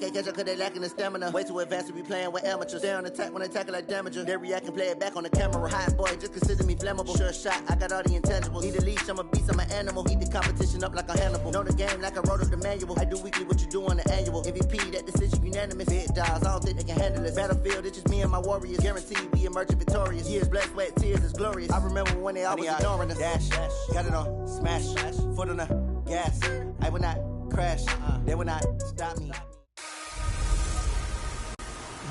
can't catch up cause they lacking the stamina. Way too advanced to be playing with amateurs. Stay on attack when they tackle like damager. They react and play it back on the camera. Hot boy, just consider me flammable. Sure shot, I got all the intangibles. Need a leash, I'm a beast, I'm an animal. Heat the competition up like a Hannibal. Know the game like I wrote up the manual. I do weekly what you do on the annual. MVP, that decision unanimous. Big dogs, I don't think they can handle it. Battlefield, it's just me and my warriors. Guaranteed we emerging victorious. Years, blood, sweat, tears is glorious. I remember when they always ignoring us. Dash, got it on, smash, foot on the gas. I will not crash, they will not stop me.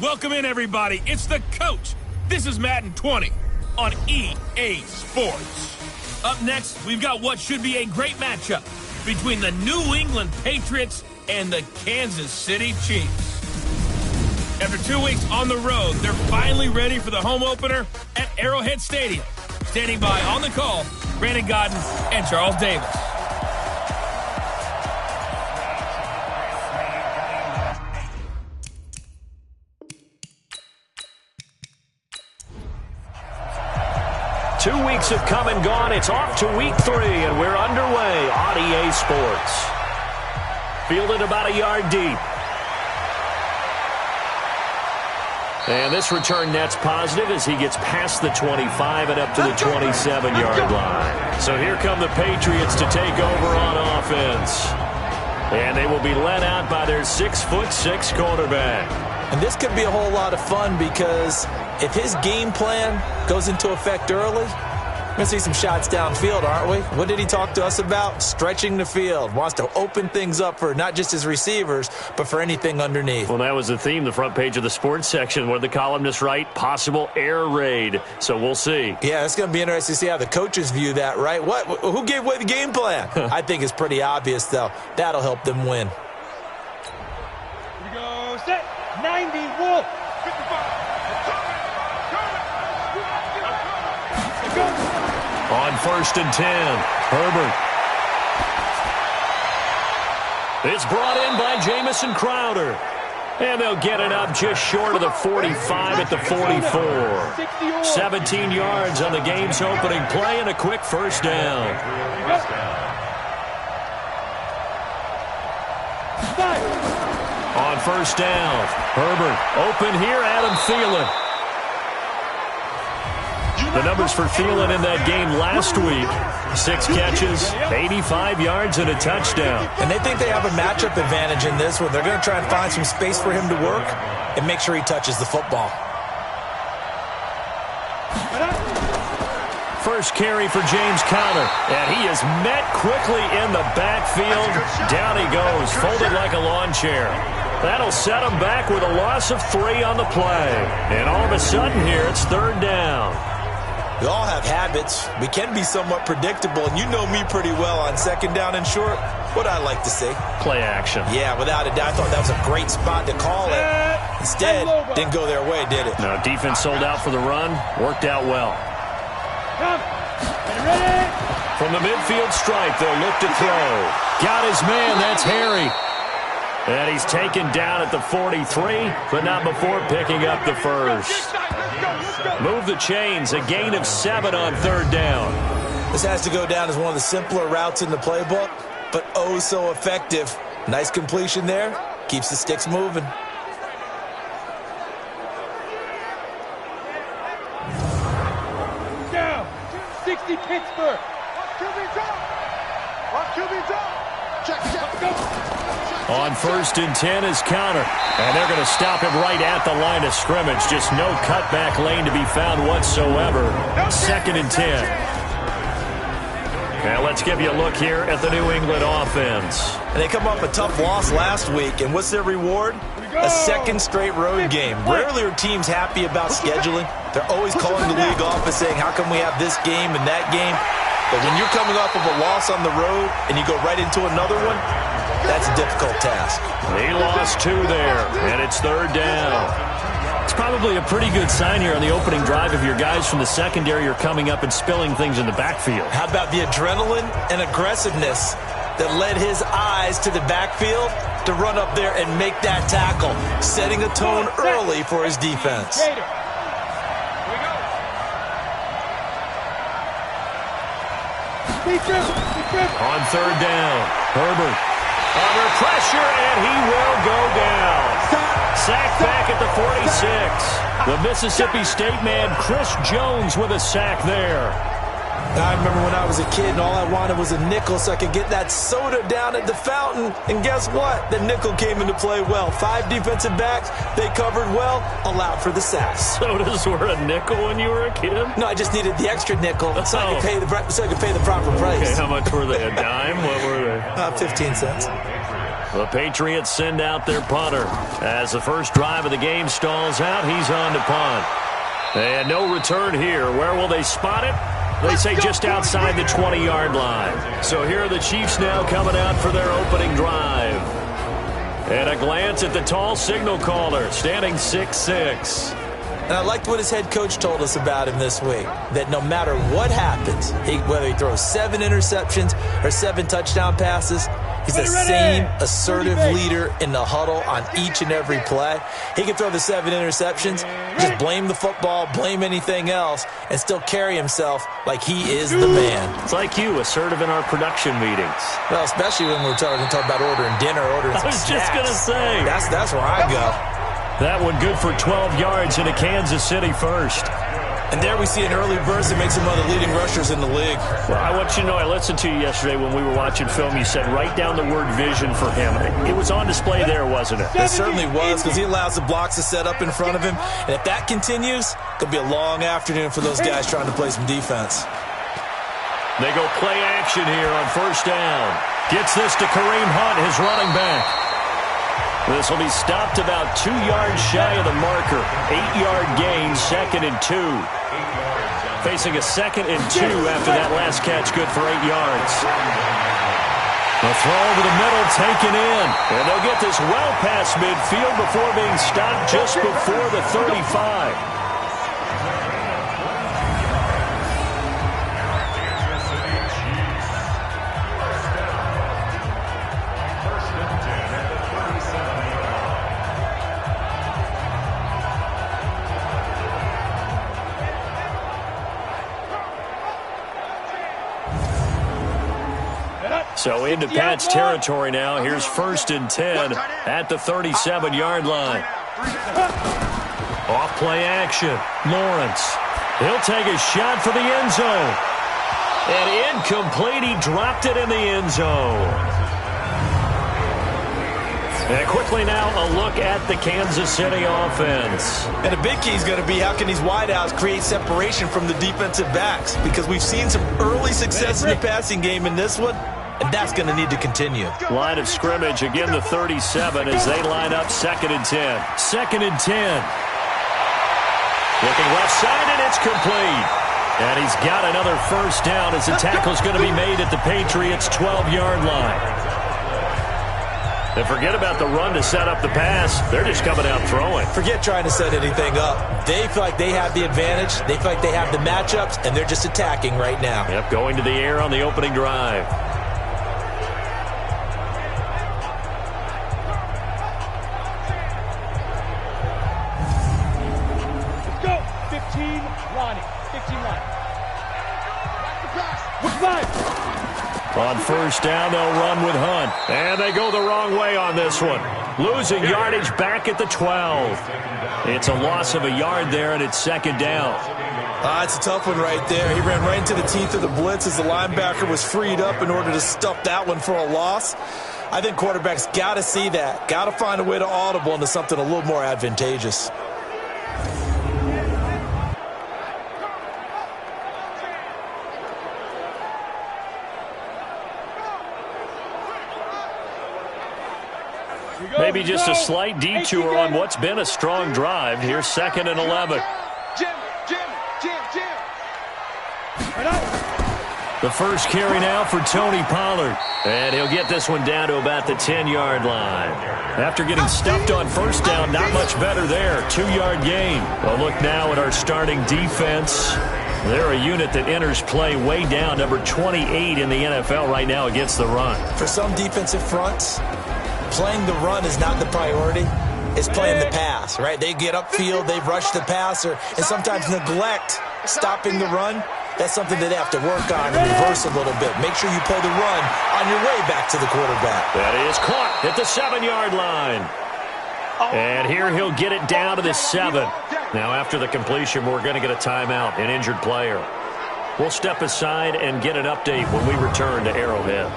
Welcome in, everybody. It's the coach. This is Madden 20 on EA Sports. Up next, we've got what should be a great matchup between the New England Patriots and the Kansas City Chiefs. After 2 weeks on the road, they're finally ready for the home opener at Arrowhead Stadium. Standing by on the call, Brandon Godden and Charles Davis. Two weeks have come and gone. It's off to week 3, and we're underway on EA Sports. Fielded about a yard deep. And this return net's positive as he gets past the 25 and up to the 27-yard line. So here come the Patriots to take over on offense. And they will be led out by their 6'6" quarterback. And this could be a whole lot of fun because if his game plan goes into effect early, we're going to see some shots downfield, aren't we? What did he talk to us about? Stretching the field. Wants to open things up for not just his receivers, but for anything underneath. Well, that was the theme, the front page of the sports section, where the columnists write, possible air raid. So we'll see. Yeah, it's going to be interesting to see how the coaches view that, right? Who gave away the game plan? I think it's pretty obvious, though. That'll help them win. Here we go. Set. 90. Wolf. 55. On 1st and 10, Herbert. It's brought in by Jamison Crowder. And they'll get it up just short of the 45 at the 44. 17 yards on the game's opening play and a quick first down. On 1st down, Herbert open here, Adam Thielen. The numbers for Thielen in that game last week: 6 catches, 85 yards, and a touchdown. And they think they have a matchup advantage in this one. They're going to try and find some space for him to work and make sure he touches the football. First carry for James Conner, and he is met quickly in the backfield. Down he goes, folded like a lawn chair. That'll set him back with a loss of 3 on the play. And all of a sudden here, it's 3rd down. We all have habits. We can be somewhat predictable, and you know me pretty well on 2nd down and short. What I like to see. Play action. Yeah, without a doubt. I thought that was a great spot to call it. Instead, didn't go their way, did it? No, defense sold out for the run. Worked out well. From the midfield stripe, they'll look to throw. Got his man. That's Harry. And he's taken down at the 43, but not before picking up the first. Move the chains, a gain of 7 on 3rd down. This has to go down as one of the simpler routes in the playbook, but oh so effective. Nice completion there. Keeps the sticks moving. Down. 60 Pittsburgh. QB drop. Check. On 1st and 10 is Conner. And they're going to stop him right at the line of scrimmage. Just no cutback lane to be found whatsoever. 2nd and 10. Now let's give you a look here at the New England offense. And they come off a tough loss last week. And what's their reward? A 2nd straight road game. Rarely are teams happy about scheduling. They're always calling the league office saying, how come we have this game and that game? But when you're coming off of a loss on the road and you go right into another one, that's a difficult task. He lost 2 there, and it's 3rd down. It's probably a pretty good sign here on the opening drive if your guys from the secondary are coming up and spilling things in the backfield. How about the adrenaline and aggressiveness that led his eyes to the backfield to run up there and make that tackle, setting a tone early for his defense. On 3rd down, Herbert Under pressure, and he will go down. Sacked back at the 46. The Mississippi State man, Chris Jones, with a sack there. I remember when I was a kid and all I wanted was a nickel so I could get that soda down at the fountain. And guess what? The nickel came into play well. 5 defensive backs, they covered well, allowed for the sacks. Sodas were a nickel when you were a kid? No, I just needed the extra nickel so I could pay the proper price. Okay, how much were they? A dime? What were they? 15 cents. The Patriots send out their punter. As the first drive of the game stalls out, he's on to punt. And no return here. Where will they spot it? They say just outside the 20-yard line. So here are the Chiefs now coming out for their opening drive. And a glance at the tall signal caller, standing 6'6". And I liked what his head coach told us about him this week, that no matter what happens, whether he throws 7 interceptions or 7 touchdown passes, he's the same assertive leader in the huddle on each and every play. He can throw the 7 interceptions, just blame the football, blame anything else, and still carry himself like he is the man. It's like you, assertive in our production meetings. Well, especially when we're talking about ordering dinner, ordering some snacks. I was just going to say. That's where I go. That one good for 12 yards into Kansas City first. And there we see an early burst that makes him one of the leading rushers in the league. Well, I want you to know, I listened to you yesterday when we were watching film. You said write down the word vision for him. It was on display there, wasn't it? It certainly was, because he allows the blocks to set up in front of him. And if that continues, it'll be a long afternoon for those guys trying to play some defense. They go play action here on first down. Gets this to Kareem Hunt, his running back. This will be stopped about 2 yards shy of the marker. 8-yard gain, 2nd and 2. Facing a 2nd and 2 after that last catch, good for 8 yards. The throw over the middle, taken in. And they'll get this well past midfield before being stopped just before the 35. So into Pat's territory now. Here's 1st and 10 at the 37-yard line. Off play action. Lawrence. He'll take a shot for the end zone. And incomplete. He dropped it in the end zone. And quickly now, a look at the Kansas City offense. And a big key is going to be how can these wideouts create separation from the defensive backs? Because we've seen some early success in the passing game in this one. And that's going to need to continue. Line of scrimmage, again the 37 as they line up 2nd and 10. 2nd and 10. Looking left side, and it's complete. And he's got another first down as the tackle's going to be made at the Patriots' 12-yard line. And forget about the run to set up the pass. They're just coming out throwing. Forget trying to set anything up. They feel like they have the advantage. They feel like they have the matchups, and they're just attacking right now. Yep, going to the air on the opening drive. On first down, they'll run with Hunt. And they go the wrong way on this one. Losing yardage back at the 12. It's a loss of a yard there, and it's 2nd down. It's a tough one right there. He ran right into the teeth of the blitz as the linebacker was freed up in order to stuff that one for a loss. I think quarterbacks got to see that. Got to find a way to audible into something a little more advantageous. Maybe just a slight detour on what's been a strong drive. Here's 2nd and 11. The first carry now for Tony Pollard. And he'll get this one down to about the 10-yard line. After getting stuffed on first down, not much better there. 2-yard gain. A look now at our starting defense. They're a unit that enters play way down, number 28 in the NFL right now against the run. For some defensive fronts, playing the run is not the priority. It's playing the pass, right? They get upfield, they rush the passer, and sometimes neglect stopping the run. That's something that they have to work on and reverse a little bit. Make sure you play the run on your way back to the quarterback. That is caught at the 7-yard line. And here he'll get it down to the 7. Now after the completion, we're going to get a timeout, an injured player. We'll step aside and get an update when we return to Arrowhead.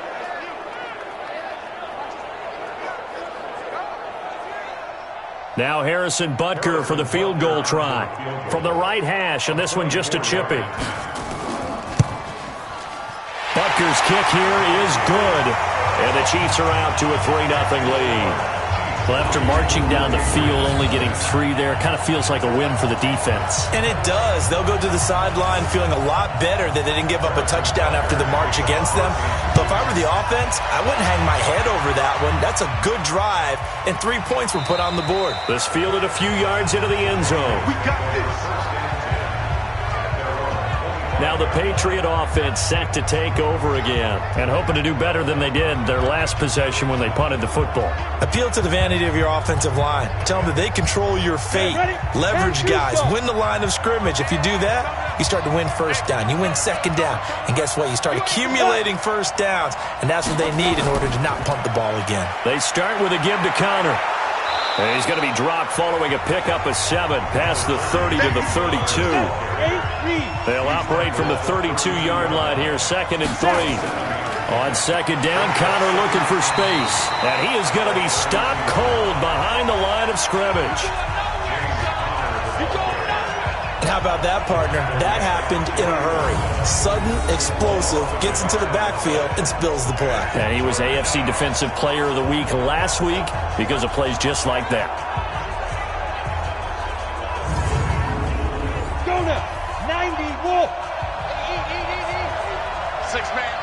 Now Harrison Butker for the field goal try. From the right hash, and this one just a chippy. Butker's kick here is good. And the Chiefs are out to a 3-0 lead. Well, after marching down the field, only getting 3 there, kind of feels like a win for the defense. And it does. They'll go to the sideline feeling a lot better that they didn't give up a touchdown after the march against them. But if I were the offense, I wouldn't hang my head over that one. That's a good drive, and 3 points were put on the board. This fielded a few yards into the end zone. We got this. Now the Patriot offense set to take over again and hoping to do better than they did their last possession when they punted the football. Appeal to the vanity of your offensive line. Tell them that they control your fate. Leverage guys. Win the line of scrimmage. If you do that, you start to win first down. You win second down. And guess what? You start accumulating first downs. And that's what they need in order to not punt the ball again. They start with a give to Connor. And he's going to be dropped following a pickup of 7 past the 30 to the 32. They'll operate from the 32-yard line here, 2nd and 3. On second down, Connor looking for space. And he is going to be stopped cold behind the line of scrimmage. And how about that, partner? That happened in a hurry. Sudden, explosive, gets into the backfield, and spills the play. And he was AFC Defensive Player of the Week last week because of plays just like that. Go now. 90 Wolf. 6-man.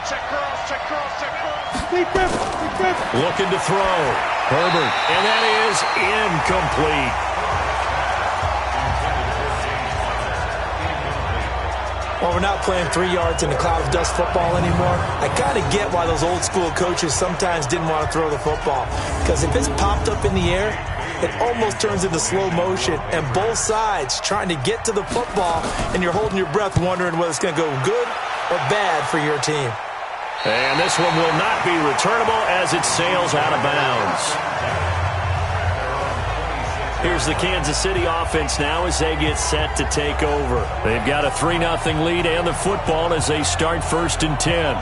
Check curls, check curls, check curls. Deep rip. Looking to throw. Herbert. And that is incomplete. Well, we're not playing 3 yards in a cloud of dust football anymore. I kind of get why those old school coaches sometimes didn't want to throw the football. Because if it's popped up in the air, it almost turns into slow motion. And both sides trying to get to the football, and you're holding your breath wondering whether it's going to go good or bad for your team. And this one will not be returnable as it sails out of bounds. Here's the Kansas City offense now as they get set to take over. They've got a 3-0 lead and the football as they start 1st and 10.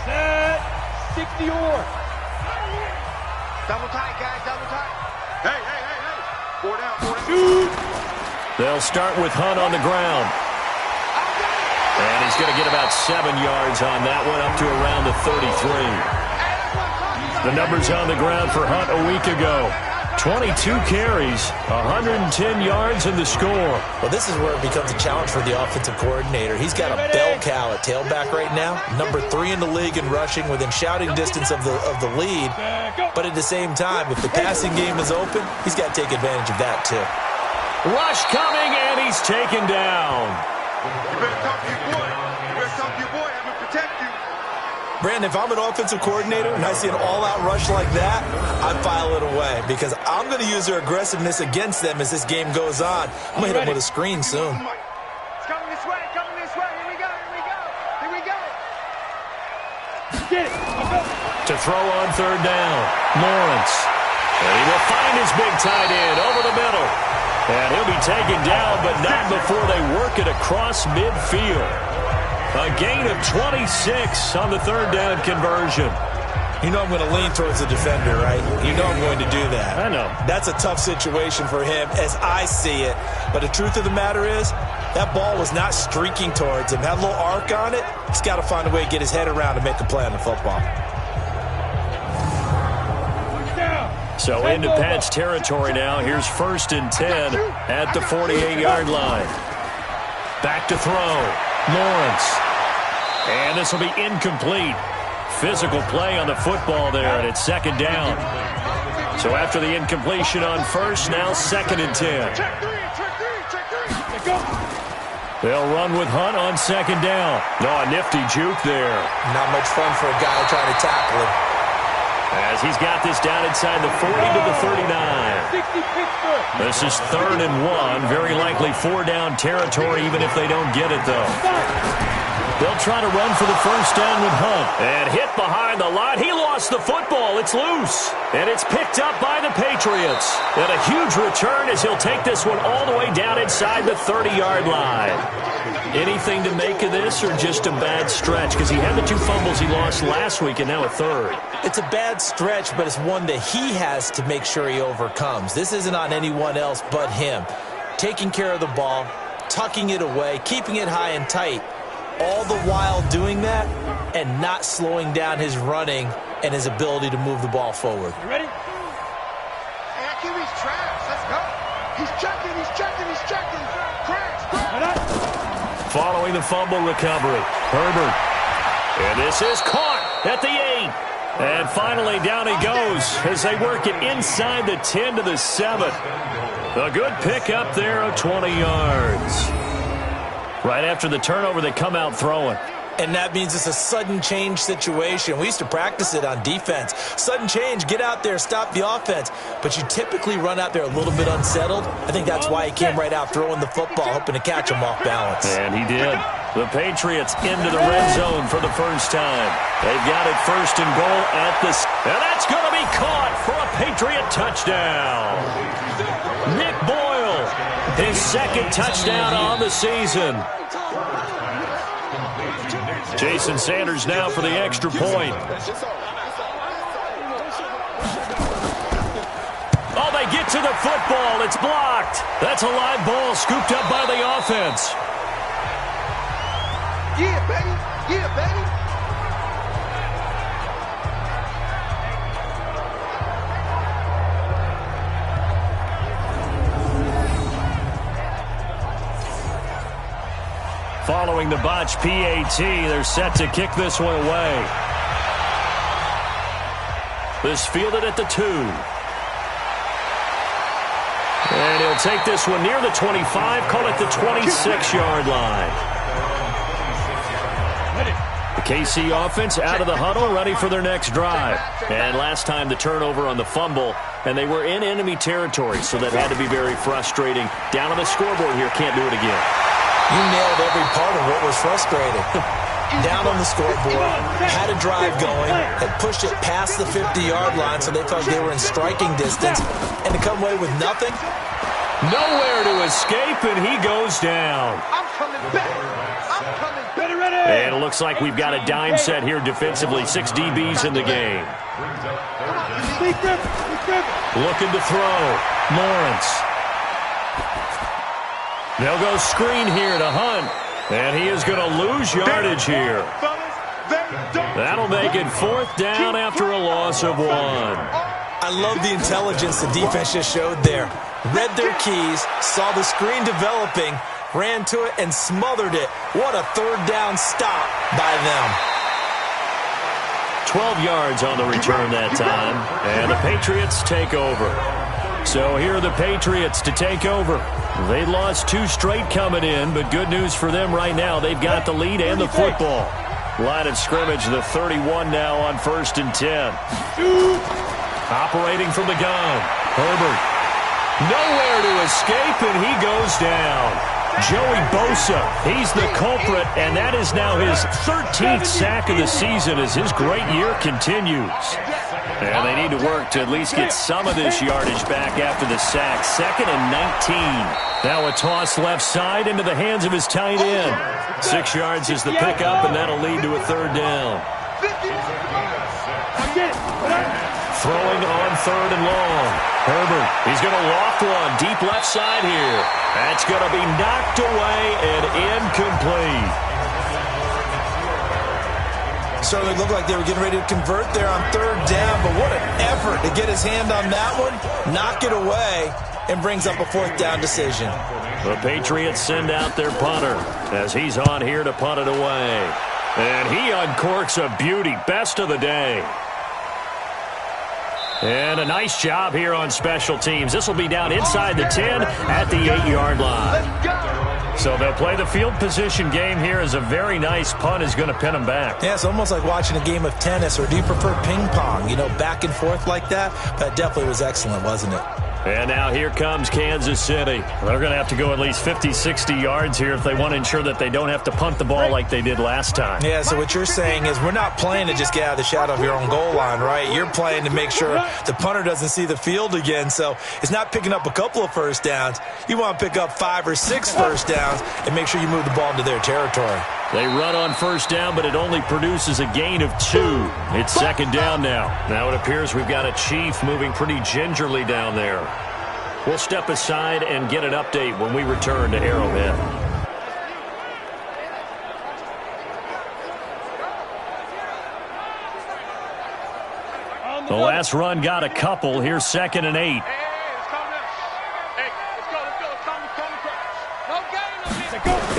Set. 60 or. Double tight, guys, double tight. Hey. 4 down. Shoot. They'll start with Hunt on the ground. And he's going to get about 7 yards on that one, up to around the 33. The numbers on the ground for Hunt a week ago. 22 carries, 110 yards in the score. Well, this is where it becomes a challenge for the offensive coordinator. He's got a bell cow at tailback right now, number 3 in the league in rushing, within shouting distance of the lead. But at the same time, if the passing game is open, he's got to take advantage of that too. Rush coming, and he's taken down. You better talk to your boy. You better talk to your boy. I'm going to protect you. Brandon, if I'm an offensive coordinator and I see an all-out rush like that, I file it away because I'm going to use their aggressiveness against them as this game goes on. I'm going to hit them with a screen soon. It's coming this way, Here we go. Get it. To throw on 3rd down, Lawrence. And he will find his big tight end over the middle. And he'll be taken down, but not before they work it across midfield. A gain of 26 on the 3rd down conversion. You know I'm going to lean towards the defender, right? You know I'm going to do that. I know. That's a tough situation for him as I see it. But the truth of the matter is, that ball was not streaking towards him. Had a little arc on it. He's got to find a way to get his head around and make a play on the football. So into Pat's territory now. Here's 1st and 10 at the 48-yard line. Back to throw. Lawrence. And this will be incomplete. Physical play on the football there, and it's 2nd down. So after the incompletion on 1st, now 2nd and 10. Check three. Go. They'll run with Hunt on 2nd down. No, a nifty juke there. Not much fun for a guy trying to tackle him. as he's got this down inside the 40 to the 39. This is 3rd and 1. Very likely 4-down territory, even if they don't get it, though. They'll try to run for the first down with Hunt. And hit behind the line. He lost the football. It's loose. And it's picked up by the Patriots. And a huge return as he'll take this one all the way down inside the 30-yard line. Anything to make of this or just a bad stretch? Because he had the 2 fumbles he lost last week and now a 3rd. It's a bad stretch, but it's one that he has to make sure he overcomes. This isn't on anyone else but him. Taking care of the ball, tucking it away, keeping it high and tight. All the while doing that and not slowing down his running and his ability to move the ball forward. You ready? Hey, Akiwi's trash. Let's go. He's checking. Crash. Following the fumble recovery, Herbert. And this is caught at the 8. And finally down he goes as they work it inside the 10 to the 7. A good pick up there of 20 yards. Right after the turnover, they come out throwing. And that means it's a sudden change situation. We used to practice it on defense. Sudden change, get out there, stop the offense. But you typically run out there a little bit unsettled. I think that's why he came right out throwing the football, hoping to catch him off balance. And he did. The Patriots into the red zone for the first time. They've got it 1st and goal at the... And that's going to be caught for a Patriot touchdown. Nick Boyle, his 2nd touchdown on the season. Jason Sanders now for the extra point. Oh, they get to the football. It's blocked. That's a live ball scooped up by the offense. Yeah, baby. Yeah, baby. Following the botch PAT, they're set to kick this one away. This fielded at the 2. And he'll take this one near the 25, call it the 26-yard line. The KC offense out of the huddle, ready for their next drive. And last time the turnover on the fumble, and they were in enemy territory, so that had to be very frustrating. Down on the scoreboard here, can't do it again. You nailed every part of what was frustrating. Down on the scoreboard, had a drive going, had pushed it past the 50-yard line so they felt they were in striking distance, and to come away with nothing? Nowhere to escape, and he goes down. I'm coming back. Ready. And it looks like we've got a dime set here defensively. 6 DBs in the game. Looking to throw. Lawrence. They'll go screen here to Hunt. And he is going to lose yardage here. That'll make it 4th down after a loss of 1. I love the intelligence the defense just showed there. Read their keys, saw the screen developing, ran to it, and smothered it. What a 3rd down stop by them. 12 yards on the return that time. And the Patriots take over. So here are the Patriots to take over. They lost 2 straight coming in, but good news for them right now. They've got the lead and the football. Line of scrimmage, the 31 now on 1st and 10. Operating from the gun. Herbert. Nowhere to escape, and he goes down. Joey Bosa, he's the culprit, and that is now his 13th sack of the season as his great year continues. And they need to work to at least get some of this yardage back after the sack. 2nd and 19. Now a toss left side into the hands of his tight end. 6 yards is the pickup, and that'll lead to a 3rd down. Throwing on 3rd and long. Herbert, he's going to loft one deep left side here. That's going to be knocked away and incomplete. Certainly looked like they were getting ready to convert there on 3rd down, but what an effort to get his hand on that one, knock it away, and brings up a 4th down decision. The Patriots send out their punter as he's on here to punt it away. And he uncorks a beauty, best of the day. And a nice job here on special teams. This will be down inside the 10 at the 8-yard line. So they'll play the field position game here as a very nice punt is going to pin them back. Yeah, it's almost like watching a game of tennis, or do you prefer ping pong? You know, back and forth like that? That definitely was excellent, wasn't it? And now here comes Kansas City. They're going to have to go at least 50, 60 yards here if they want to ensure that they don't have to punt the ball like they did last time. Yeah, so what you're saying is we're not playing to just get out of the shadow of your own goal line, right? You're playing to make sure the punter doesn't see the field again. So it's not picking up a couple of first downs. You want to pick up 5 or 6 first downs and make sure you move the ball into their territory. They run on first down, but it only produces a gain of 2. It's second down now. Now it appears we've got a Chief moving pretty gingerly down there. We'll step aside and get an update when we return to Arrowhead. The last run got a couple. Here's 2nd and 8.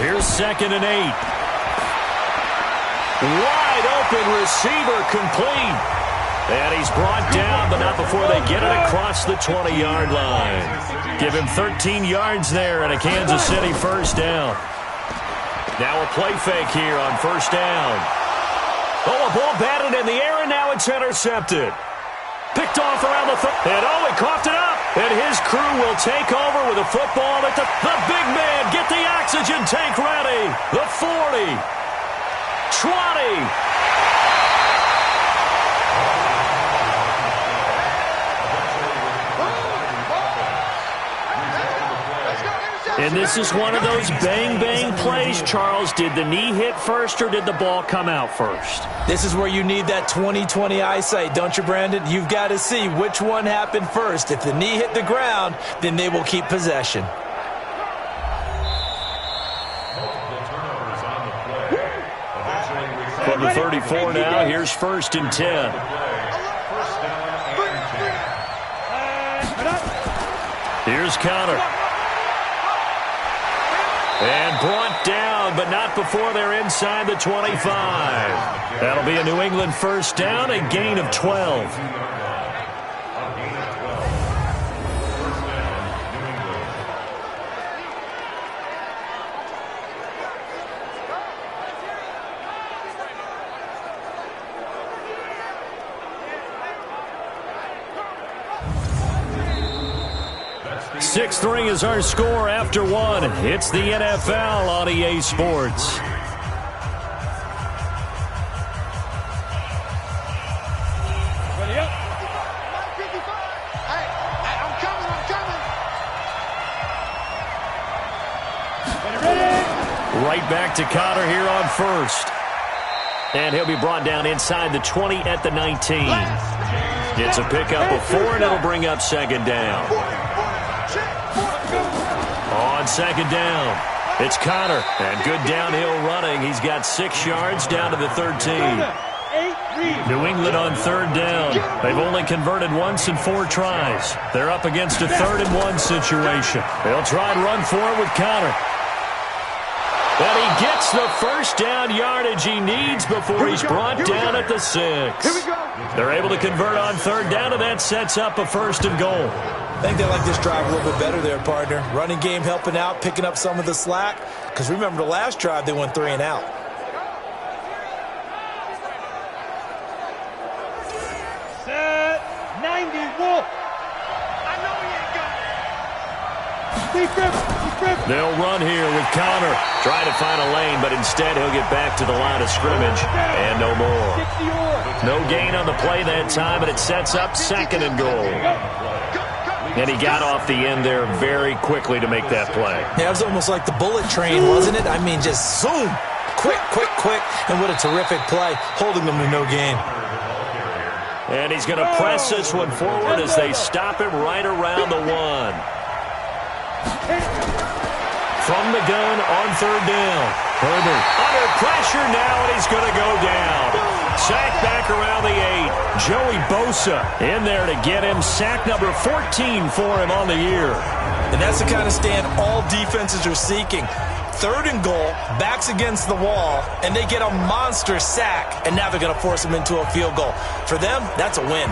Here's 2nd and 8. Wide open receiver complete. And he's brought down, but not before they get it across the 20-yard line. Give him 13 yards there and a Kansas City first down. Now a play fake here on first down. Oh, a ball batted in the air, and now it's intercepted. Picked off around the and he coughed it up. And his crew will take over with a football at the big man. Get the oxygen tank ready. The 40. 20. And this is one of those bang-bang plays, Charles. Did the knee hit first or did the ball come out first? This is where you need that 20/20 eyesight, don't you, Brandon? You've got to see which one happened first. If the knee hit the ground, then they will keep possession. From the 34 now, here's 1st and 10. Here's Connor. And brought down, but not before they're inside the 25. That'll be a New England first down, a gain of 12. Sixth ring is our score after 1. It's the NFL on EA Sports. Ready up. Hey, I'm coming. Ready. Right back to Connor here on first. And he'll be brought down inside the 20 at the 19. It's a pickup of 4, and it'll bring up second down. On second down, it's Connor. And good downhill running. He's got 6 yards down to the 13. New England on third down. They've only converted once in 4 tries. They're up against a 3rd and 1 situation. They'll try and run for it with Connor. And he gets the first down yardage he needs before he's brought down at the 6. They're able to convert on third down, and that sets up a 1st and goal. I think they like this drive a little bit better there, partner. Running game helping out, picking up some of the slack. Because remember the last drive, they went 3 and out. Set. 90, Wolf. I know he ain't got it. Deep grip. They'll run here with Connor. Trying to find a lane, but instead he'll get back to the line of scrimmage. And no more. No gain on the play that time, and it sets up 2nd and goal. And he got off the end there very quickly to make that play. Yeah, it was almost like the bullet train, wasn't it? I mean, just zoom. Quick. And what a terrific play, holding them to no gain. And he's going to press this one forward as they stop him right around the 1. From the gun on third down. Herbert under pressure now, and he's going to go down. Sack back around the 8. Joey Bosa in there to get him. Sack number 14 for him on the year. And that's the kind of stand all defenses are seeking. 3rd and goal, backs against the wall, and they get a monster sack, and now they're going to force him into a field goal. For them, that's a win.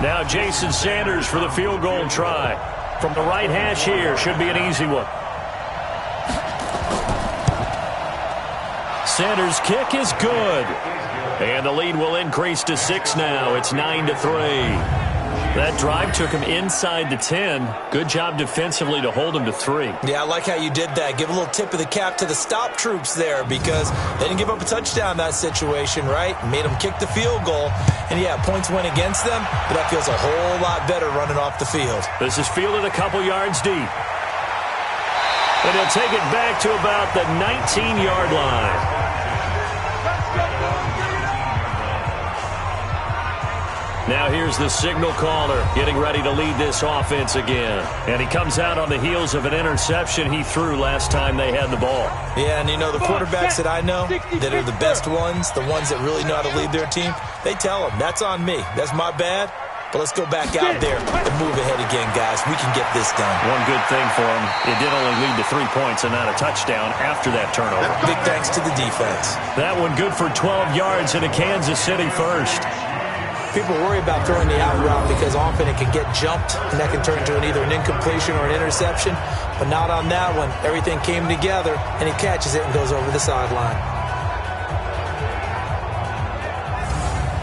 Now Jason Sanders for the field goal try. From the right hash here, should be an easy one. Center's kick is good. And the lead will increase to 6 now. It's 9-3. That drive took him inside the 10. Good job defensively to hold him to 3. Yeah, I like how you did that. Give a little tip of the cap to the stop troops there because they didn't give up a touchdown in that situation, right? Made them kick the field goal. And, yeah, points went against them, but that feels a whole lot better running off the field. This is fielded a couple yards deep. And he'll take it back to about the 19-yard line. Now here's the signal caller getting ready to lead this offense again. And he comes out on the heels of an interception he threw last time they had the ball. Yeah, and you know, the quarterbacks that I know that are the best ones, the ones that really know how to lead their team, they tell them, that's on me. That's my bad. But let's go back out there and move ahead again, guys. We can get this done. One good thing for him, it did only lead to 3 points and not a touchdown after that turnover. Big thanks to the defense. That one good for 12 yards in a Kansas City first. People worry about throwing the out route because often it can get jumped, and that can turn into either an incompletion or an interception. But not on that one. Everything came together, and he catches it and goes over the sideline.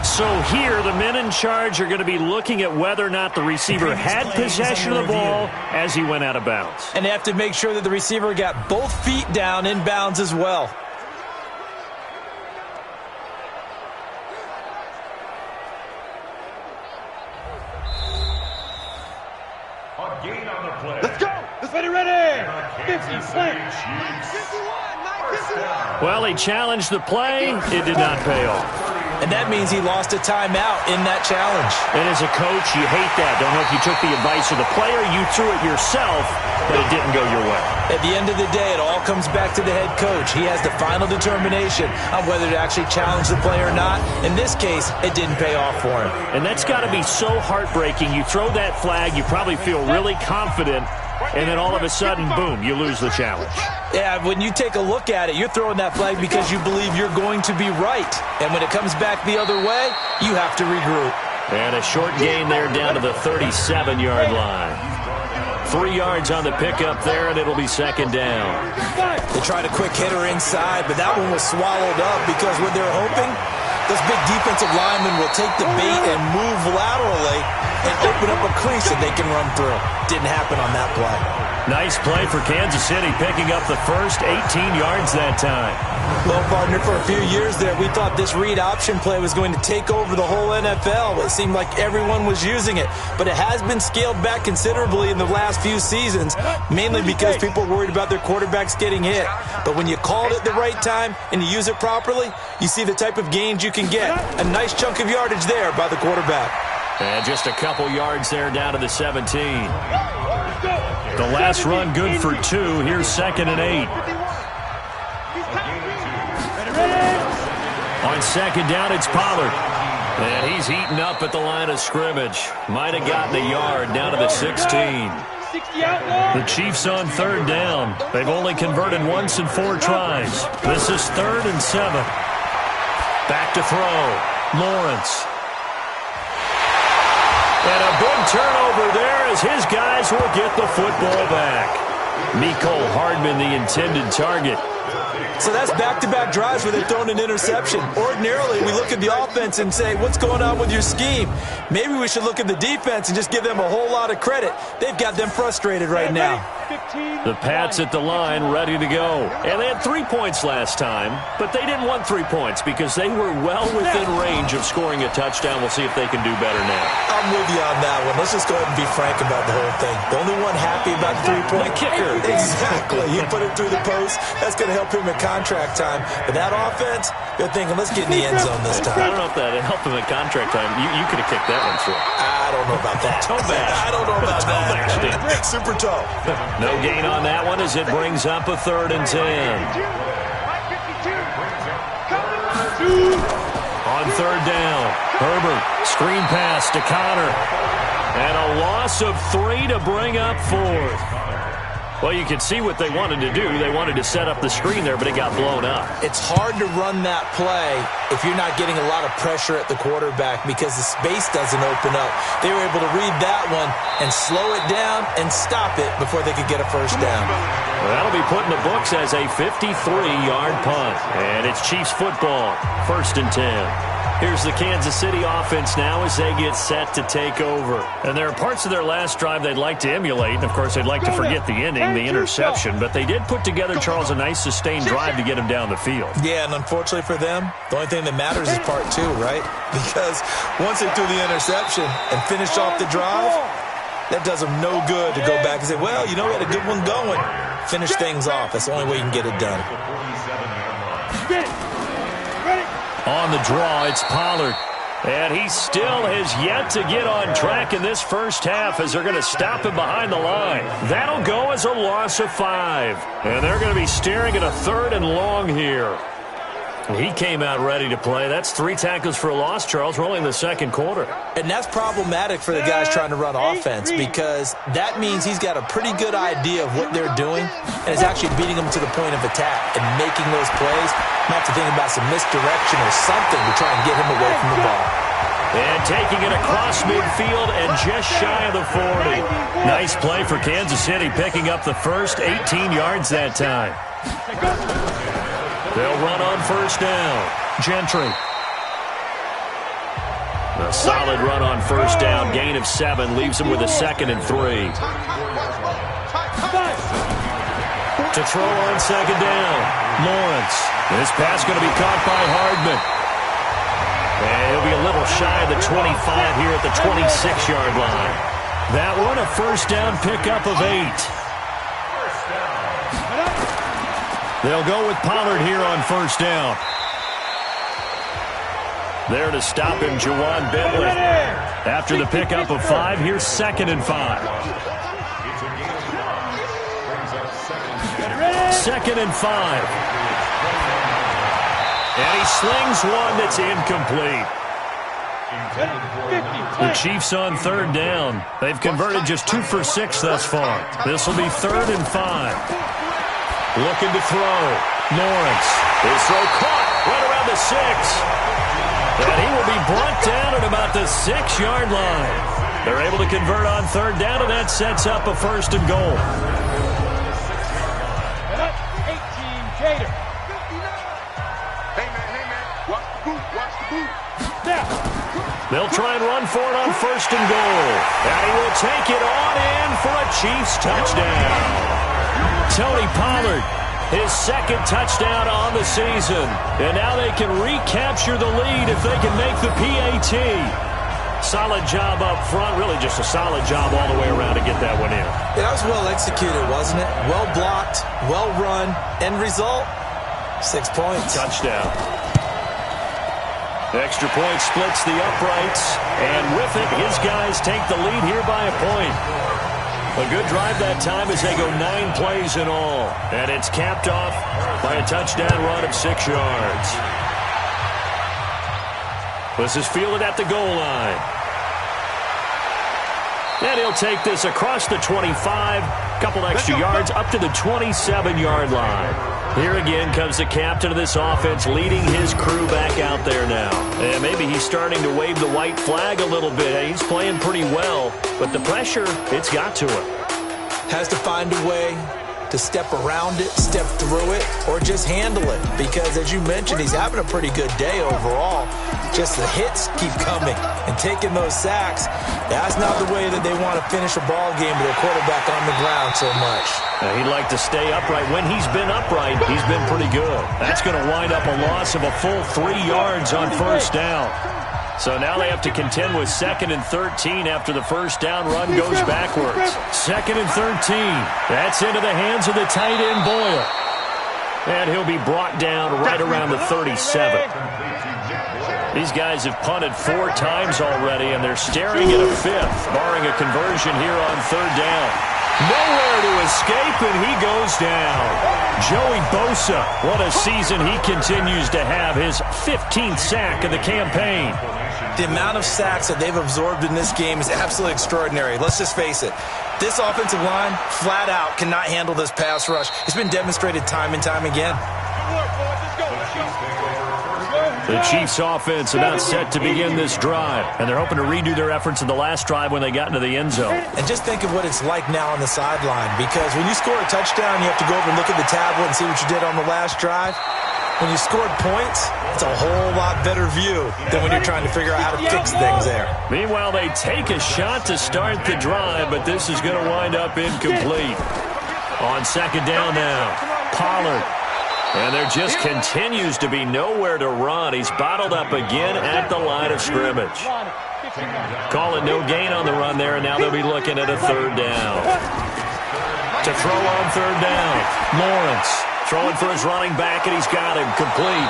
So here, the men in charge are going to be looking at whether or not the receiver had possession of the ball as he went out of bounds. And they have to make sure that the receiver got both feet down in bounds as well. Let's go! Let's ready! 50, Well, he challenged the play. It did not pay off. And that means he lost a timeout in that challenge. And as a coach, you hate that. Don't know if you took the advice of the player, you threw it yourself, but it didn't go your way. At the end of the day, it all comes back to the head coach. He has the final determination on whether to actually challenge the play or not. In this case, it didn't pay off for him. And that's got to be so heartbreaking. You throw that flag, you probably feel really confident, and then all of a sudden, boom, you lose the challenge. Yeah, when you take a look at it, you're throwing that flag because you believe you're going to be right. And when it comes back the other way, you have to regroup. And a short gain there down to the 37-yard line. 3 yards on the pickup there, and it'll be second down. They tried a quick hitter inside, but that one was swallowed up because what they're hoping, those big defensive linemen will take the bait and move laterally and open up a crease that they can run through. Didn't happen on that play. Nice play for Kansas City, picking up the first 18 yards that time. Well, partner, for a few years there, we thought this read option play was going to take over the whole NFL. It seemed like everyone was using it, but it has been scaled back considerably in the last few seasons, mainly because people are worried about their quarterbacks getting hit. But when you call it at the right time and you use it properly, you see the type of gains you can get. A nice chunk of yardage there by the quarterback. And just a couple yards there down to the 17. The last run good for 2. Here's 2nd and 8. On second down, it's Pollard. And he's eaten up at the line of scrimmage. Might have gotten a yard down to the 16. The Chiefs on 3rd down. They've only converted once in 4 tries. This is 3rd and 7. Back to throw. Lawrence. And a big turnover there as his guys will get the football back. Mecole Hardman, the intended target. So that's back-to-back drives where they've thrown an interception. Ordinarily, we look at the offense and say, what's going on with your scheme? Maybe we should look at the defense and just give them a whole lot of credit. They've got them frustrated right now. The Pats at the line, ready to go. And they had 3 points last time, but they didn't want 3 points because they were well within range of scoring a touchdown. We'll see if they can do better now. I'm with you on that one. Let's just go ahead and be frank about the whole thing. The only one happy about the 3-point kicker. Exactly. You put it through the post. That's going to help him in contract time. But that offense, they're thinking, let's get in the end zone this time. I don't know if that helped him in contract time. You could have kicked that one through. I don't know about that. Toe bash. I don't know about toe that. Bash did. Super toe. No gain on that one as it brings up a 3rd and 10. On 3rd down, Herbert, screen pass to Connor. And a loss of 3 to bring up 4th. Well, you could see what they wanted to do. They wanted to set up the screen there, but it got blown up. It's hard to run that play if you're not getting a lot of pressure at the quarterback because the space doesn't open up. They were able to read that one and slow it down and stop it before they could get a first down. Well, that'll be put in the books as a 53-yard punt. And it's Chiefs football, 1st and 10. Here's the Kansas City offense now as they get set to take over. And there are parts of their last drive they'd like to emulate. And, of course, they'd like to forget the ending, the interception. But they did put together, Charles, a nice sustained drive to get him down the field. Yeah, and unfortunately for them, the only thing that matters is part 2, right? Because once they threw the interception and finished off the drive, that does them no good to go back and say, well, you know, we had a good one going. Finish things off. That's the only way you can get it done. On the draw, it's Pollard. And he still has yet to get on track in this first half as they're going to stop him behind the line. That'll go as a loss of 5. And they're going to be staring at a 3rd and long here. He came out ready to play. That's 3 tackles for a loss, Charles. We're only in the second quarter. And that's problematic for the guys trying to run offense because that means he's got a pretty good idea of what they're doing and is actually beating them to the point of attack and making those plays. Might have to think about some misdirection or something to try and get him away from the ball. And taking it across midfield and just shy of the 40. Nice play for Kansas City, picking up the first 18 yards that time. They'll run on first down. Gentry. A solid run on first down. Gain of 7 leaves him with a 2nd and 3. To throw on 2nd down. Lawrence. This pass going to be caught by Hardman. And he'll be a little shy of the 25 here at the 26-yard line. That one a first down pickup of 8. They'll go with Pollard here on first down. There to stop him, Jawan Bentley. After the pickup of 5, here's 2nd and 5. 2nd and 5. And he slings one that's incomplete. The Chiefs on 3rd down. They've converted just 2 for 6 thus far. This will be 3rd and 5. Looking to throw. Lawrence. His throw caught right around the 6. And he will be brought down at about the 6-yard line. They're able to convert on 3rd down, and that sets up a 1st and goal. 18, Gator. Hey, man. Watch the boot. They'll try and run for it on 1st and goal. And he will take it on in for a Chiefs touchdown. Tony Pollard, his 2nd touchdown on the season. And now they can recapture the lead if they can make the PAT. Solid job up front. Really just a solid job all the way around to get that one in. Yeah, that was well executed, wasn't it? Well blocked, well run. End result, 6 points. Touchdown. Extra point splits the uprights. And with it, his guys take the lead here by a point. A good drive that time as they go 9 plays in all. And it's capped off by a touchdown run of 6 yards. This is fielded at the goal line. And he'll take this across the 25, couple extra yards up to the 27-yard line. Here again comes the captain of this offense leading his crew back out there now. And maybe he's starting to wave the white flag a little bit. He's playing pretty well, but the pressure, it's got to him. Has to find a way to step around it, step through it, or just handle it. Because, as you mentioned, he's having a pretty good day overall. Just the hits keep coming and taking those sacks. That's not the way that they want to finish a ball game with their quarterback on the ground so much. He'd like to stay upright. When he's been upright, he's been pretty good. That's going to wind up a loss of a full 3 yards on first down. So now they have to contend with 2nd and 13 after the first down run goes backwards. 2nd and 13. That's into the hands of the tight end, Boyle. And he'll be brought down right around the 37. These guys have punted 4 times already, and they're staring at a 5th, barring a conversion here on 3rd down. Nowhere to escape, and he goes down. Joey Bosa, what a season he continues to have. His 15th sack of the campaign. The amount of sacks that they've absorbed in this game is absolutely extraordinary. Let's just face it. This offensive line, flat out, cannot handle this pass rush. It's been demonstrated time and time again. The Chiefs' offense about set to begin this drive, and they're hoping to redo their efforts in the last drive when they got into the end zone. And just think of what it's like now on the sideline, because when you score a touchdown, you have to go over and look at the tablet and see what you did on the last drive. When you scored points, it's a whole lot better view than when you're trying to figure out how to fix things there. Meanwhile, they take a shot to start the drive, but this is going to wind up incomplete. On second down now, Pollard. And there just continues to be nowhere to run. He's bottled up again at the line of scrimmage. Call it no gain on the run there, and now they'll be looking at a third down. To throw on third down, Lawrence throwing for his running back, and he's got him complete.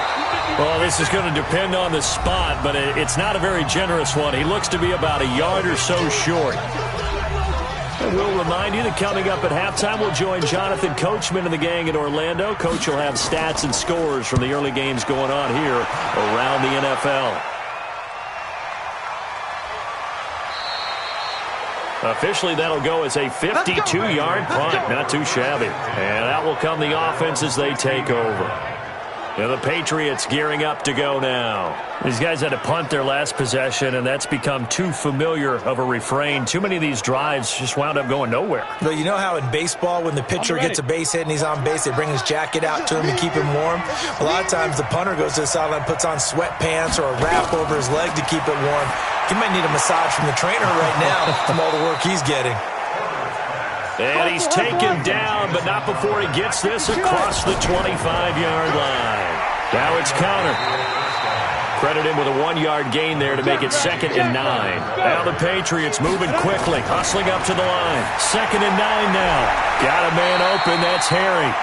Well, this is going to depend on the spot, but it's not a very generous one. He looks to be about a yard or so short. And we'll remind you that coming up at halftime, we'll join Jonathan Coachman and the gang in Orlando. Coach will have stats and scores from the early games going on here around the NFL. Officially, that'll go as a 52-yard punt. Not too shabby. And out will come the offense as they take over. And the Patriots gearing up to go now. These guys had to punt their last possession, and that's become too familiar of a refrain. Too many of these drives just wound up going nowhere. But you know how in baseball, when the pitcher gets a base hit and he's on base, they bring his jacket out to him to keep him warm? A lot of times the punter goes to the sideline, puts on sweatpants or a wrap over his leg to keep it warm. He might need a massage from the trainer right now from all the work he's getting. And he's taken down, but not before he gets this across the 25-yard line. Now it's counter. Credit him with a 1-yard gain there to make it 2nd and 9. Now the Patriots moving quickly, hustling up to the line. 2nd and 9 now. Got a man open, that's Harry.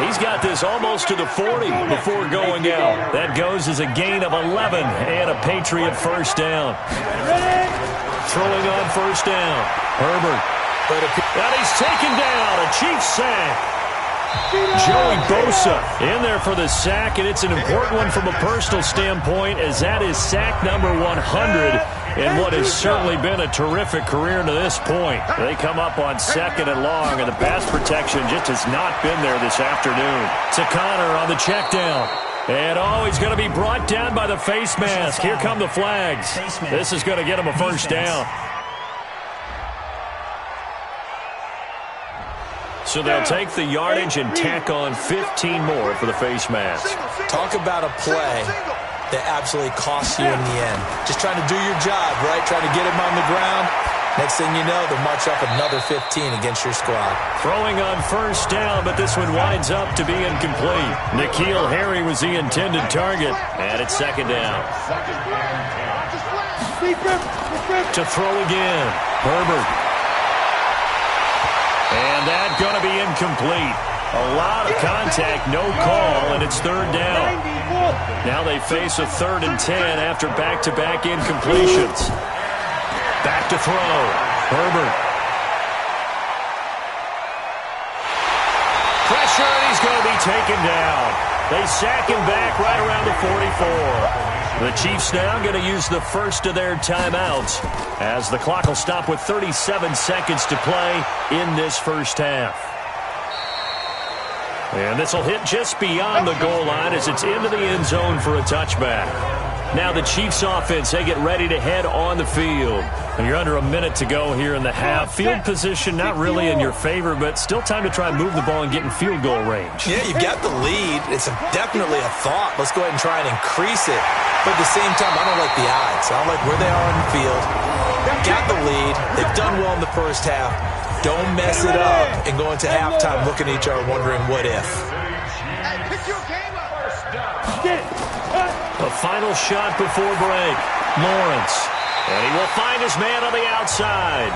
He's got this almost to the 40 before going out. That goes as a gain of 11 and a Patriot first down. Throwing on first down, Herbert. And he's taken down, a Chiefs sack. Joey Bosa in there for the sack, and it's an important one from a personal standpoint, as that is sack number 100 in what has certainly been a terrific career to this point. They come up on 2nd and long, and the pass protection just has not been there this afternoon. To Connor on the check down. And he's going to be brought down by the face mask. Here come the flags. This is going to get him a first down. So they'll take the yardage and tack on 15 more for the face mask. Talk about a play that absolutely costs you in the end. Just trying to do your job, right? Trying to get him on the ground. Next thing you know, they'll march up another 15 against your squad. Throwing on first down, but this one winds up to be incomplete. N'Keal Harry was the intended target, and it's 2nd down. To throw again, Herbert. And that's going to be incomplete. A lot of contact, no call, and it's 3rd down. Now they face a 3rd and 10 after back-to-back incompletions. Back to throw. Herbert. Pressure, and he's going to be taken down. They sack him back right around the 44. The Chiefs now going to use the first of their timeouts as the clock will stop with 37 seconds to play in this first half. And this will hit just beyond the goal line as it's into the end zone for a touchback. Now the Chiefs offense, they get ready to head on the field. And you're under a minute to go here in the half. Field position not really in your favor, but still time to try and move the ball and get in field goal range. Yeah, you've got the lead. It's definitely a thought. Let's go ahead and try and increase it. But at the same time, I don't like the odds. I don't like where they are on the field. Got the lead. They've done well in the first half. Don't mess it up and go into halftime looking at each other wondering what if. A final shot before break. Lawrence. And he will find his man on the outside.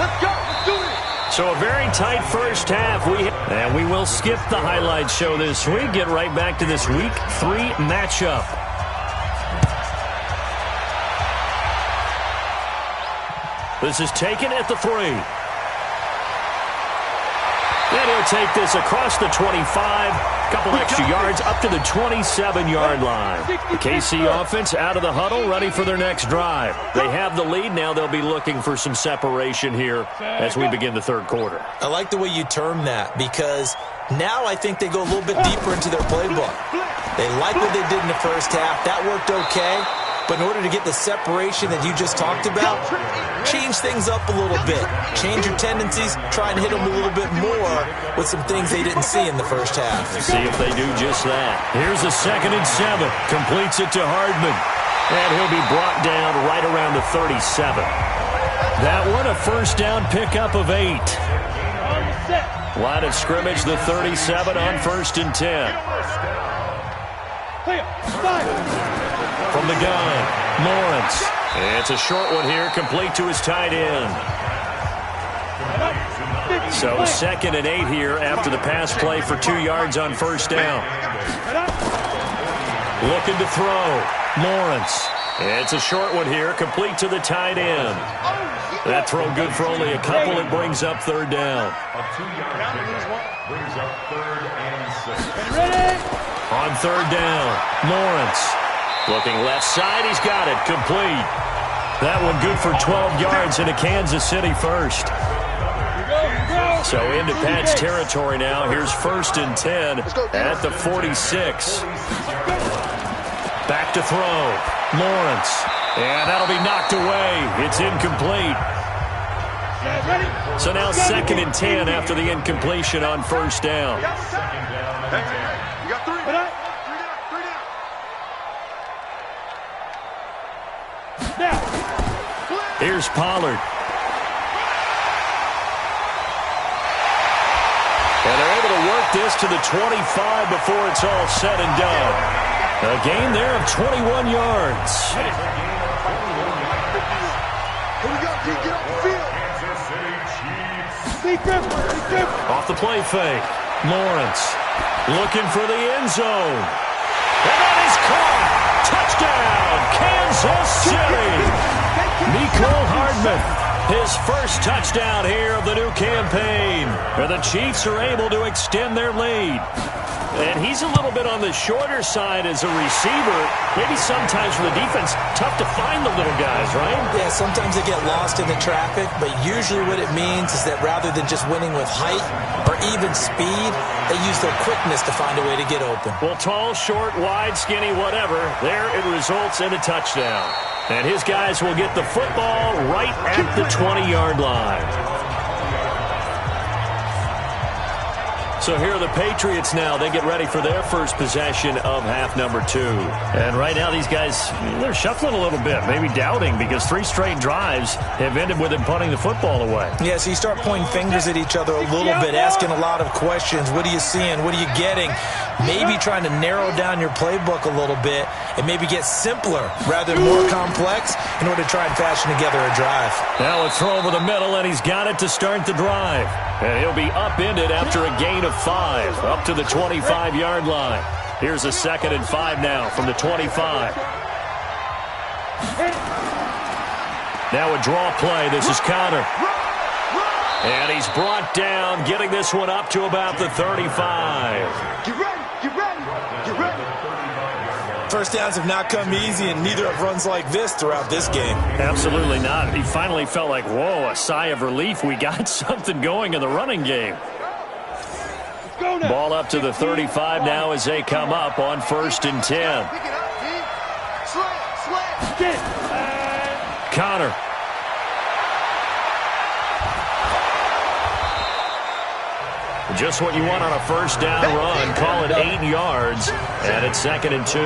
Let's go. Let's do it. So a very tight first half. And we will skip the highlight show this week. Get right back to this Week 3 matchup. This is taken at the 3. And he'll take this across the 25, a couple extra yards up to the 27-yard line. The KC offense out of the huddle, ready for their next drive. They have the lead. Now they'll be looking for some separation here as we begin the third quarter. I like the way you term that, because now I think they go a little bit deeper into their playbook. They like what they did in the first half. That worked okay. But in order to get the separation that you just talked about, change things up a little bit. Change your tendencies, try and hit them a little bit more with some things they didn't see in the first half. See if they do just that. Here's a 2nd and 7. Completes it to Hardman. And he'll be brought down right around the 37. That one, a first down pickup of 8. Line of scrimmage, the 37 on 1st and 10. From the gun, Lawrence. It's a short one here, complete to his tight end. So 2nd and 8 here after the pass play for 2 yards on 1st down. Looking to throw, Lawrence. It's a short one here, complete to the tight end. That throw good for only a couple. It brings up 3rd down. Brings up 3rd and 6. On 3rd down, Lawrence. Looking left side, he's got it, complete. That one good for 12 yards into Kansas City first. So into Pat's territory now. Here's 1st and 10 at the 46. Back to throw, Lawrence. And that'll be knocked away. It's incomplete. So now 2nd and 10 after the incompletion on 1st down. You got 3. 3 down. Here's Pollard. And they're able to work this to the 25 before it's all said and done. A gain there of 21 yards. Here we go, G. Get off the field. Off the play fake. Lawrence looking for the end zone. And that is caught. Touchdown, Kansas City. Nicole Hardman, his first touchdown here of the new campaign. And the Chiefs are able to extend their lead. And he's a little bit on the shorter side as a receiver. Maybe sometimes for the defense, tough to find the little guys, right? Yeah, sometimes they get lost in the traffic, but usually what it means is that rather than just winning with height or even speed, they use their quickness to find a way to get open. Well, tall, short, wide, skinny, whatever, there it results in a touchdown. And his guys will get the football right at the 20-yard line. So here are the Patriots now. They get ready for their first possession of half number 2. And right now these guys, they're shuffling a little bit, maybe doubting, because 3 straight drives have ended with them punting the football away. Yeah, so you start pointing fingers at each other a little bit, asking a lot of questions. What are you seeing? What are you getting? Maybe trying to narrow down your playbook a little bit and maybe get simpler rather than more complex in order to try and fashion together a drive. Now a throw over the middle, and he's got it to start the drive. And he'll be upended after a gain of 5, up to the 25-yard line. Here's a 2nd and 5 now from the 25. Now a draw play. This is Connor. And he's brought down, getting this one up to about the 35. Get ready. Get ready. Get ready. First downs have not come easy, and neither have runs like this throughout this game. Absolutely not. He finally felt like, whoa, a sigh of relief. We got something going in the running game. Ball up to the 35 now as they come up on 1st and 10. Pick it up, G. Slam. Connor. Just what you want on a first down run. Call it 8 yards, and it's 2nd and 2.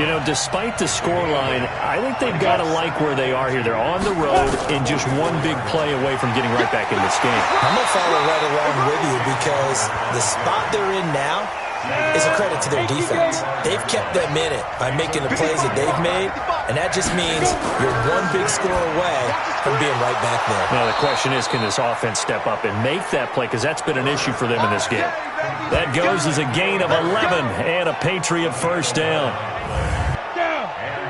You know, despite the scoreline, I think they've got to like where they are here. They're on the road and just one big play away from getting right back in this game. I'm going to follow right along with you because the spot they're in now is a credit to their defense. They've kept them in it by making the plays that they've made, and that just means you're one big score away from being right back there. Now the question is, can this offense step up and make that play? Because that's been an issue for them in this game. That goes as a gain of 11 and a Patriot first down.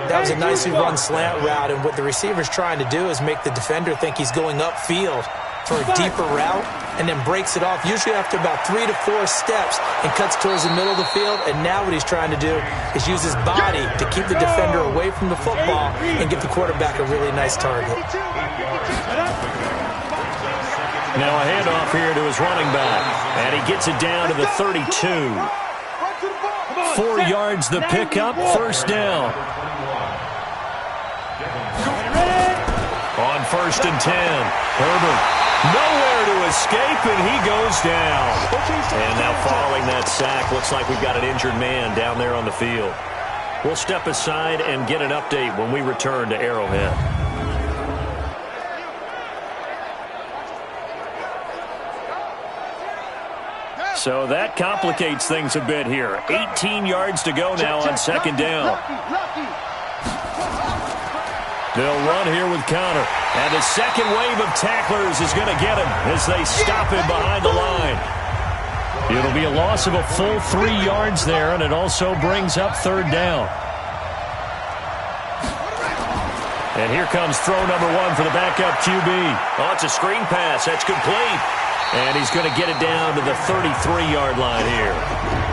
That was a nicely run slant route, and what the receiver's trying to do is make the defender think he's going upfield for a deeper route and then breaks it off, usually after about 3 to 4 steps, and cuts towards the middle of the field. And now what he's trying to do is use his body to keep the defender away from the football and give the quarterback a really nice target. Now a handoff here to his running back, and he gets it down to the 32. 4 yards the pickup, first down. On 1st and 10, Herbert nowhere to escape, and he goes down. And now following that sack, looks like we've got an injured man down there on the field. We'll step aside and get an update when we return to Arrowhead. So that complicates things a bit here. 18 yards to go now on 2nd down. They'll run here with counter. And the second wave of tacklers is going to get him as they stop him behind the line. It'll be a loss of a full 3 yards there, and it also brings up 3rd down. And here comes throw number 1 for the backup QB. Oh, it's a screen pass. That's complete. And he's going to get it down to the 33-yard line here.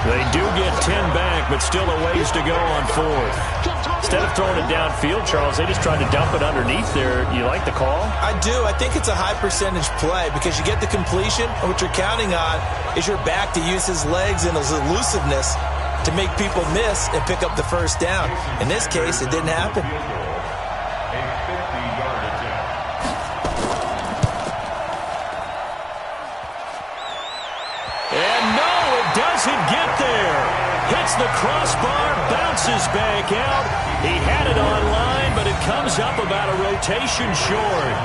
They do get 10 back, but still a ways to go on 4th. Instead of throwing it downfield, Charles, they just tried to dump it underneath there. You like the call? I do. I think it's a high-percentage play because you get the completion, and what you're counting on is your back to use his legs and his elusiveness to make people miss and pick up the first down. In this case, it didn't happen. Doesn't get there. Hits the crossbar, bounces back out. He had it on line, but it comes up about a rotation short.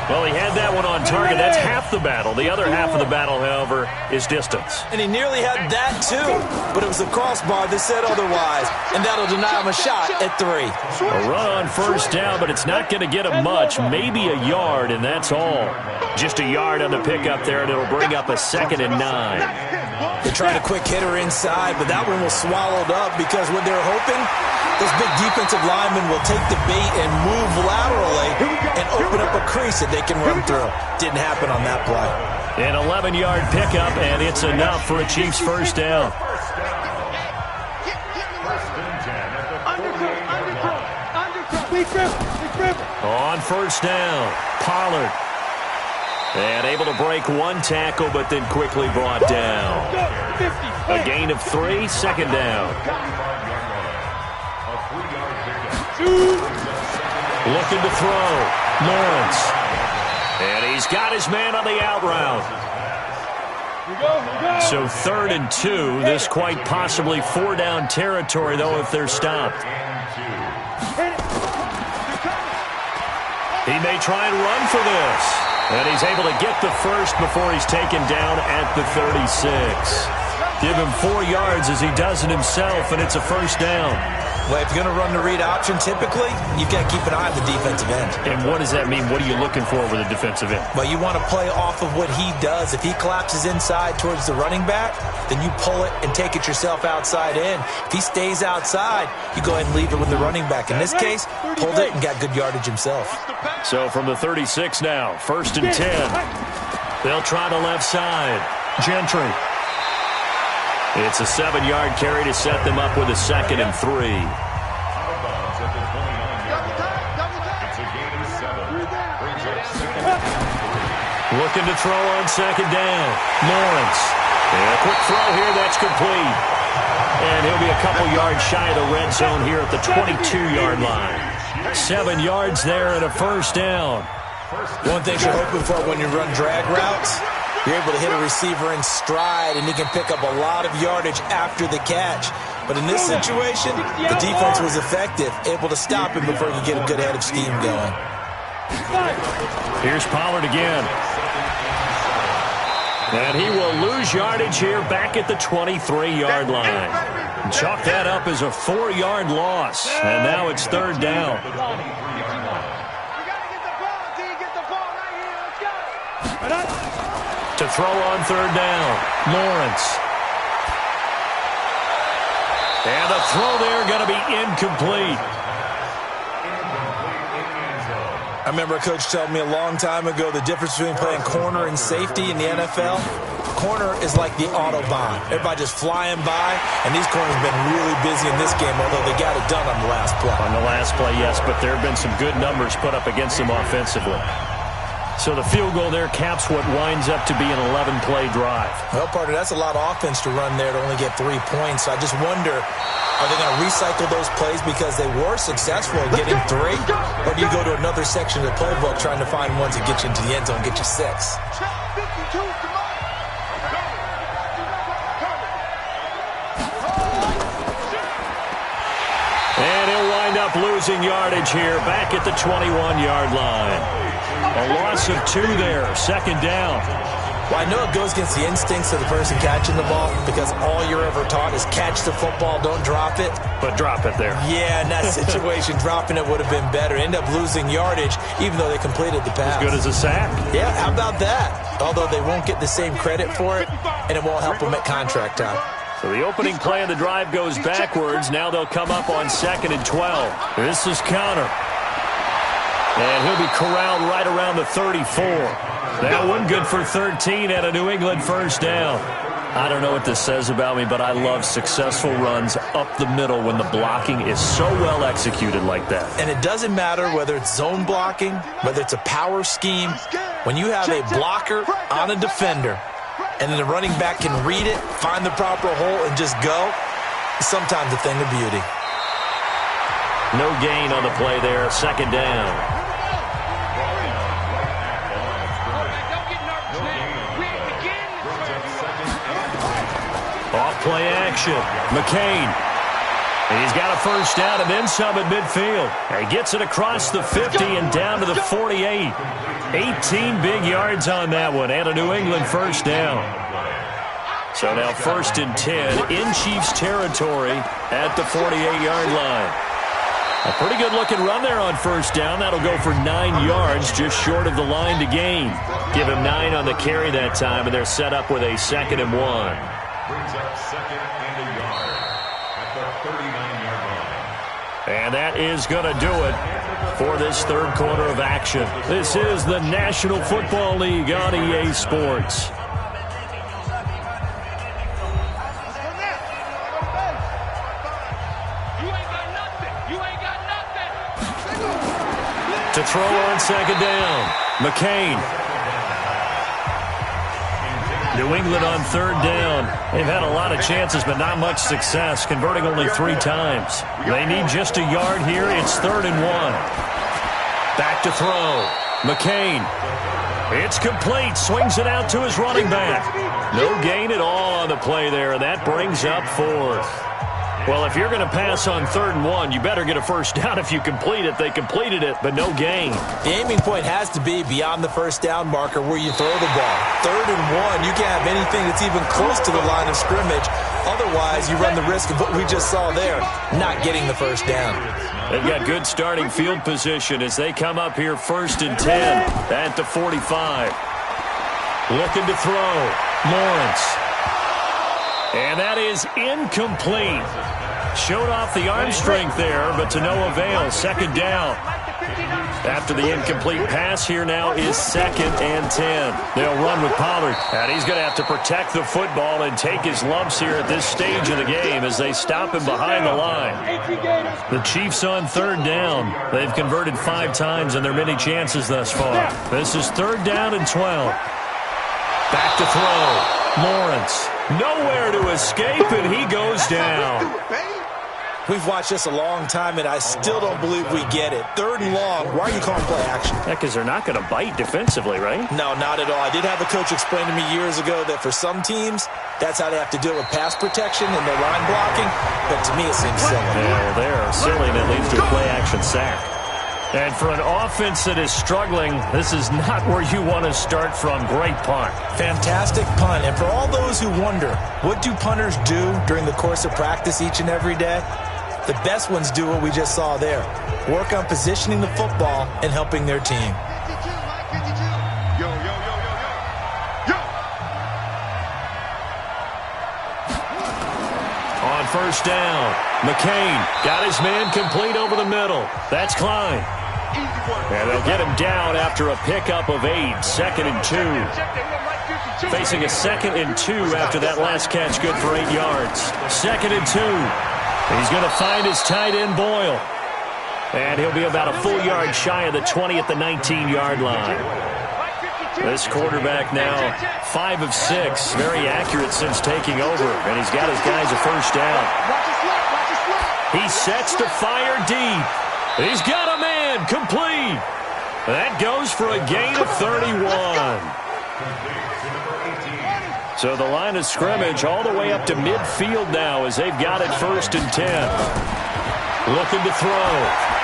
Well, he had that one on target. That's half the battle. The other half of the battle, however, is distance. And he nearly had that, too. But it was the crossbar that said otherwise. And that'll deny him a shot at 3. A run on 1st down, but it's not going to get him much. Maybe a yard, and that's all. Just a yard on the pickup there, and it'll bring up a 2nd and 9. They tried a quick hitter inside, but that one was swallowed up because what they're hoping, those big defensive linemen will take the bait and move laterally and open up a crease that they can run through. Didn't happen on that play. An 11-yard pickup, and it's enough for a Chiefs first down. On 1st down, Pollard. And able to break 1 tackle, but then quickly brought down. A gain of 3, 2nd down. Looking to throw. Lawrence. And he's got his man on the out route. So 3rd and 2. This quite possibly 4-down territory, though, if they're stopped. He may try and run for this. And he's able to get the first before he's taken down at the 36. Give him 4 yards as he does it himself, and it's a first down. Well, if you're going to run the read option, typically, you've got to keep an eye on the defensive end. And what does that mean? What are you looking for with a defensive end? Well, you want to play off of what he does. If he collapses inside towards the running back, then you pull it and take it yourself outside in. If he stays outside, you go ahead and leave it with the running back. In this case, pulled it and got good yardage himself. So from the 36 now, 1st and 10. They'll try the left side. Gentry. It's a 7-yard carry to set them up with a 2nd and 3. Looking to throw on 2nd down. Lawrence. And a quick throw here, that's complete. And he'll be a couple yards shy of the red zone here at the 22-yard line. 7 yards there and a first down. One thing you're hoping for when you run drag routes, you're able to hit a receiver in stride, and he can pick up a lot of yardage after the catch. But in this situation, the defense was effective, able to stop him before you get a good head of steam going. Here's Pollard again. And he will lose yardage here back at the 23-yard line. Chalk that up as a 4-yard loss. And now it's 3rd down. To throw on 3rd down, Lawrence. And the throw there going to be incomplete. I remember a coach told me a long time ago the difference between playing corner and safety in the NFL. Corner is like the Autobahn. Everybody just flying by, and these corners have been really busy in this game, although they got it done on the last play. On the last play, yes, but there have been some good numbers put up against them offensively. So the field goal there caps what winds up to be an 11-play drive. Well, partner, that's a lot of offense to run there to only get 3 points. So I just wonder, are they going to recycle those plays because they were successful in getting 3? Or do you go to another section of the playbook trying to find ones that get you into the end zone, get you 6? And he'll wind up losing yardage here back at the 21-yard line. A loss of 2 there, 2nd down. Well, I know it goes against the instincts of the person catching the ball because all you're ever taught is catch the football, don't drop it. But drop it there. Yeah, in that situation, dropping it would have been better. End up losing yardage even though they completed the pass. As good as a sack. Yeah, how about that? Although they won't get the same credit for it, and it won't help them at contract time. So the opening play of the drive goes backwards. Now they'll come up on 2nd and 12. This is counter. And he'll be corralled right around the 34. That one good for 13 and a New England first down. I don't know what this says about me, but I love successful runs up the middle when the blocking is so well executed like that. And it doesn't matter whether it's zone blocking, whether it's a power scheme. When you have a blocker on a defender, and then the running back can read it, find the proper hole, and just go, it's sometimes a thing of beauty. No gain on the play there, 2nd down. Off-play action. McCain. And he's got a first down and then some at midfield. And he gets it across the 50 and down to the 48. 18 big yards on that one and a New England first down. So now 1st and 10 in Chiefs territory at the 48-yard line. A pretty good-looking run there on first down. That'll go for 9 yards, just short of the line to gain. Give him 9 on the carry that time, and they're set up with a 2nd and 1. Brings up 2nd and a yard at the 39-yard line. And that is going to do it for this 3rd quarter of action. This is the National Football League on EA Sports. To throw on 2nd down, McCain. New England on 3rd down. They've had a lot of chances, but not much success, converting only 3 times. They need just a yard here. It's 3rd and 1. Back to throw. McCain. It's complete. Swings it out to his running back. No gain at all on the play there, and that brings up 4th. Well, if you're going to pass on 3rd and 1, you better get a first down if you complete it. They completed it, but no gain. The aiming point has to be beyond the first down marker where you throw the ball. 3rd and 1, you can't have anything that's even close to the line of scrimmage. Otherwise, you run the risk of what we just saw there, not getting the first down. They've got good starting field position as they come up here 1st and 10 at the 45. Looking to throw. Lawrence. And that is incomplete. Showed off the arm strength there, but to no avail. 2nd down. After the incomplete pass, here now is 2nd and 10. They'll run with Pollard. And he's going to have to protect the football and take his lumps here at this stage of the game as they stop him behind the line. The Chiefs on 3rd down. They've converted 5 times in their many chances thus far. This is 3rd down and 12. Back to throw. Lawrence. Nowhere to escape, and he goes down. We've watched this a long time, and I still don't believe we get it. 3rd and long. Why are you calling play action? Yeah, because they're not going to bite defensively, right? No, not at all. I did have a coach explain to me years ago that for some teams, that's how they have to deal with pass protection and their line blocking. But to me, it seems silly. Yeah, well, they're silly, and it leads to a play action sack. And for an offense that is struggling, this is not where you want to start from. Great punt. Fantastic punt. And for all those who wonder, what do punters do during the course of practice each and every day? The best ones do what we just saw there. Work on positioning the football and helping their team. Yo, yo, yo, yo, yo. Yo! On 1st down, McCain got his man complete over the middle. That's Klein. And they'll get him down after a pickup of 8, 2nd and 2. Facing a 2nd and 2 after that last catch, good for 8 yards. 2nd and 2. He's going to find his tight end, Boyle. And he'll be about a full yard shy of the 20 at the 19-yard line. This quarterback now 5 of 6, very accurate since taking over, and he's got his guys a first down. He sets to fire deep. He's got a man, complete. That goes for a gain of 31. So the line of scrimmage all the way up to midfield now as they've got it 1st and 10. Looking to throw.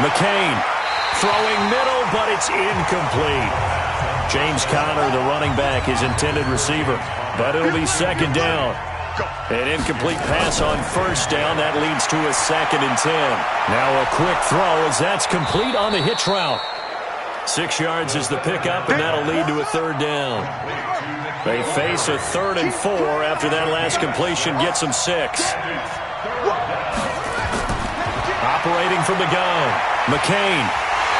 McCain throwing middle, but it's incomplete. James Conner, the running back, his intended receiver. But it'll be 2nd down. An incomplete pass on 1st down. That leads to a 2nd and 10. Now a quick throw as that's complete on the hitch route. 6 yards is the pickup, and that'll lead to a 3rd down. They face a 3rd and 4 after that last completion gets them 6. Operating from the gun, McCain.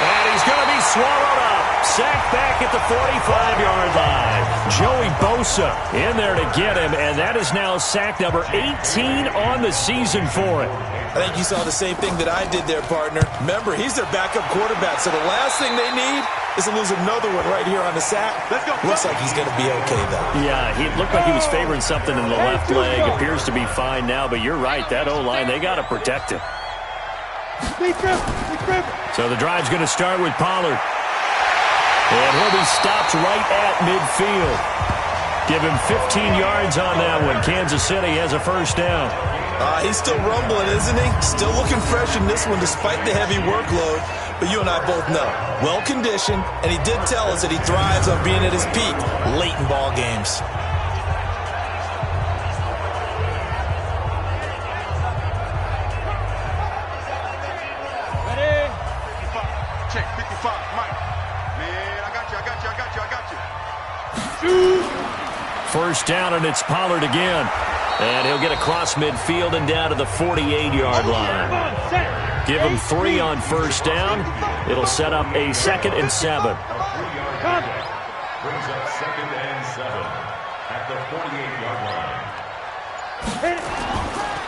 And he's going to be swallowed up. Sacked back at the 45-yard line. Joey Bosa in there to get him, and that is now sack number 18 on the season for him. I think you saw the same thing that I did there, partner. Remember, he's their backup quarterback, so the last thing they need is to lose another one right here on the sack. Looks like he's going to be okay, though. Yeah, he looked like he was favoring something in the left leg. Appears to be fine now, but you're right. That O-line, they got to protect him. So the drive's going to start with Pollard. And he'll be stopped right at midfield. Give him 15 yards on that one. Kansas City has a first down. He's still rumbling, isn't he? Still looking fresh in this one despite the heavy workload. But you and I both know, well-conditioned, and he did tell us that he thrives on being at his peak late in ball games. First down, and it's Pollard again. And he'll get across midfield and down to the 48-yard line. Give him 3 on first down. It'll set up a 2nd and 7. Brings up 2nd and 7 at the 48-yard line.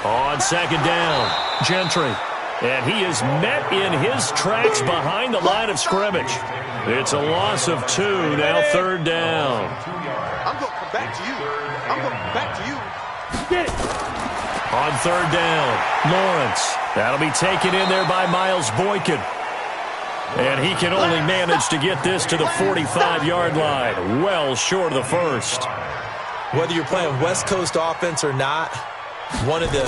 On 2nd down, Gentry. And he is met in his tracks behind the line of scrimmage. It's a loss of 2, now 3rd down. I'm going to come back to you. I'm going to come back to you. On 3rd down, Lawrence. That'll be taken in there by Miles Boykin. And he can only manage to get this to the 45-yard line, well short of the first. Whether you're playing West Coast offense or not, one of the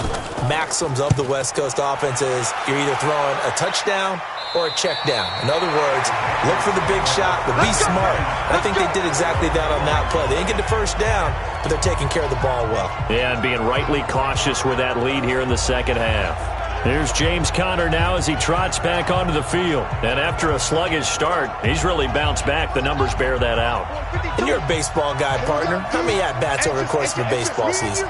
maxims of the West Coast offense is you're either throwing a touchdown or a check down. In other words, look for the big shot, but be smart. And I think they did exactly that on that play. They didn't get the first down, but they're taking care of the ball well. Yeah, and being rightly cautious with that lead here in the second half. Here's James Conner now as he trots back onto the field. And after a sluggish start, he's really bounced back. The numbers bear that out. And you're a baseball guy, partner. How many at-bats over the course of a baseball season?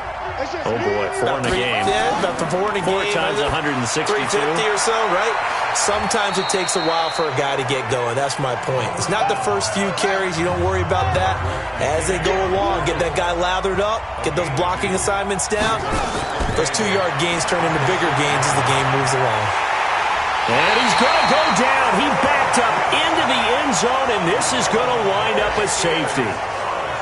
Oh, boy, 4 in a game. Yeah, about 4 in a game. 4 times 162. 350 or so, right? Sometimes it takes a while for a guy to get going. That's my point. It's not the first few carries. You don't worry about that. As they go along, get that guy lathered up, get those blocking assignments down. Those 2-yard gains turn into bigger gains as the game moves along. And he's going to go down. He backed up into the end zone, and this is going to wind up a safety.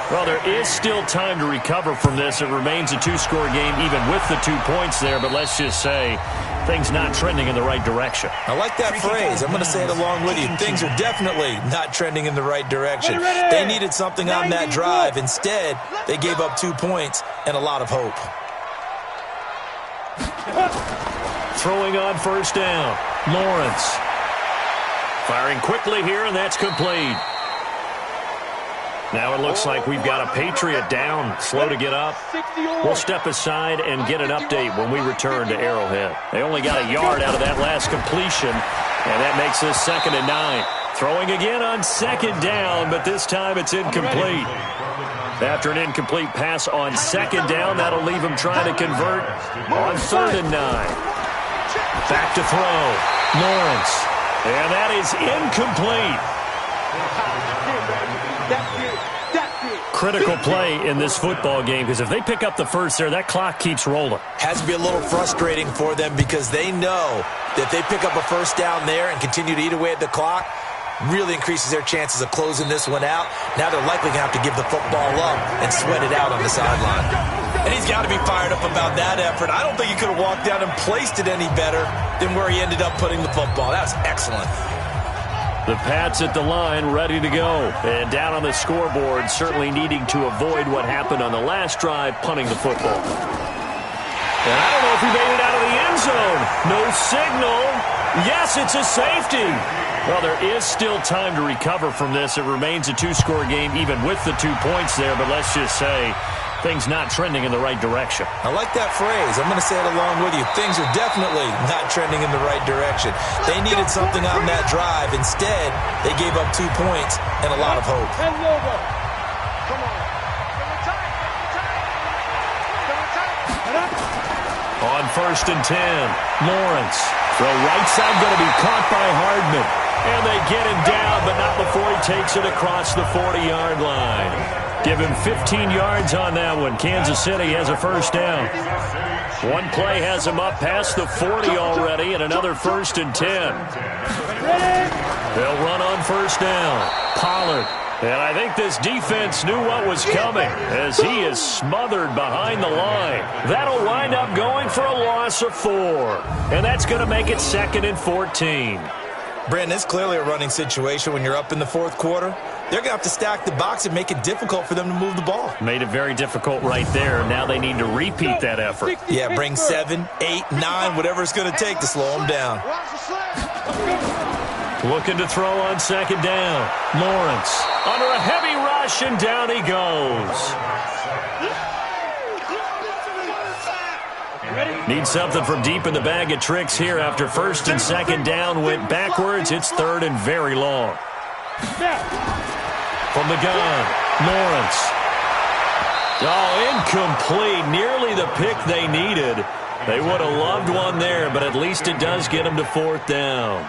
Well, there is still time to recover from this. It remains a 2-score game even with the 2 points there, but let's just say things not trending in the right direction. I like that phrase. I'm going to say it along with you. Things are definitely not trending in the right direction. They needed something on that drive. Instead, they gave up 2 points and a lot of hope. Throwing on first down, Lawrence. Firing quickly here, and that's complete. Now it looks like we've got a Patriot down, slow to get up. We'll step aside and get an update when we return to Arrowhead. They only got a yard out of that last completion, and that makes this 2nd and 9. Throwing again on 2nd down, but this time it's incomplete. After an incomplete pass on 2nd down, that'll leave him trying to convert on 3rd and 9. Back to throw. Lawrence. And that is incomplete. Critical play in this football game, because if they pick up the first there, that clock keeps rolling. Has to be a little frustrating for them because they know that if they pick up a first down there and continue to eat away at the clock, really increases their chances of closing this one out. Now they're likely going to have to give the football up and sweat it out on the sideline. And he's got to be fired up about that effort. I don't think he could have walked down and placed it any better than where he ended up putting the football. That's excellent. The Pats at the line, ready to go. And down on the scoreboard, certainly needing to avoid what happened on the last drive, punting the football. And I don't know if he made it out of the end zone. No signal. Yes, it's a safety. Well, there is still time to recover from this. It remains a two-score game, even with the 2 points there. But let's just say things not trending in the right direction. I like that phrase. I'm going to say it along with you. Things are definitely not trending in the right direction. They needed something on that drive. Instead, they gave up 2 points and a lot of hope. On 1st and 10, Lawrence. Throw right side going to be caught by Hardman. And they get him down, but not before he takes it across the 40-yard line. Give him 15 yards on that one. Kansas City has a first down. One play has him up past the 40 already, and another 1st and 10. They'll run on first down. Pollard. And I think this defense knew what was coming as he is smothered behind the line. That'll wind up going for a loss of 4. And that's going to make it 2nd and 14. Brandon, it's clearly a running situation when you're up in the fourth quarter. They're going to have to stack the box and make it difficult for them to move the ball. Made it very difficult right there. Now they need to repeat that effort. Yeah, bring 7, 8, 9, whatever it's going to take to slow them down. Looking to throw on 2nd down. Lawrence under a heavy rush, and down he goes. Need something from deep in the bag of tricks here after 1st and 2nd down went backwards. It's 3rd and very long. From the gun, Lawrence. Oh, incomplete. Nearly the pick they needed. They would have loved one there, but at least it does get them to 4th down.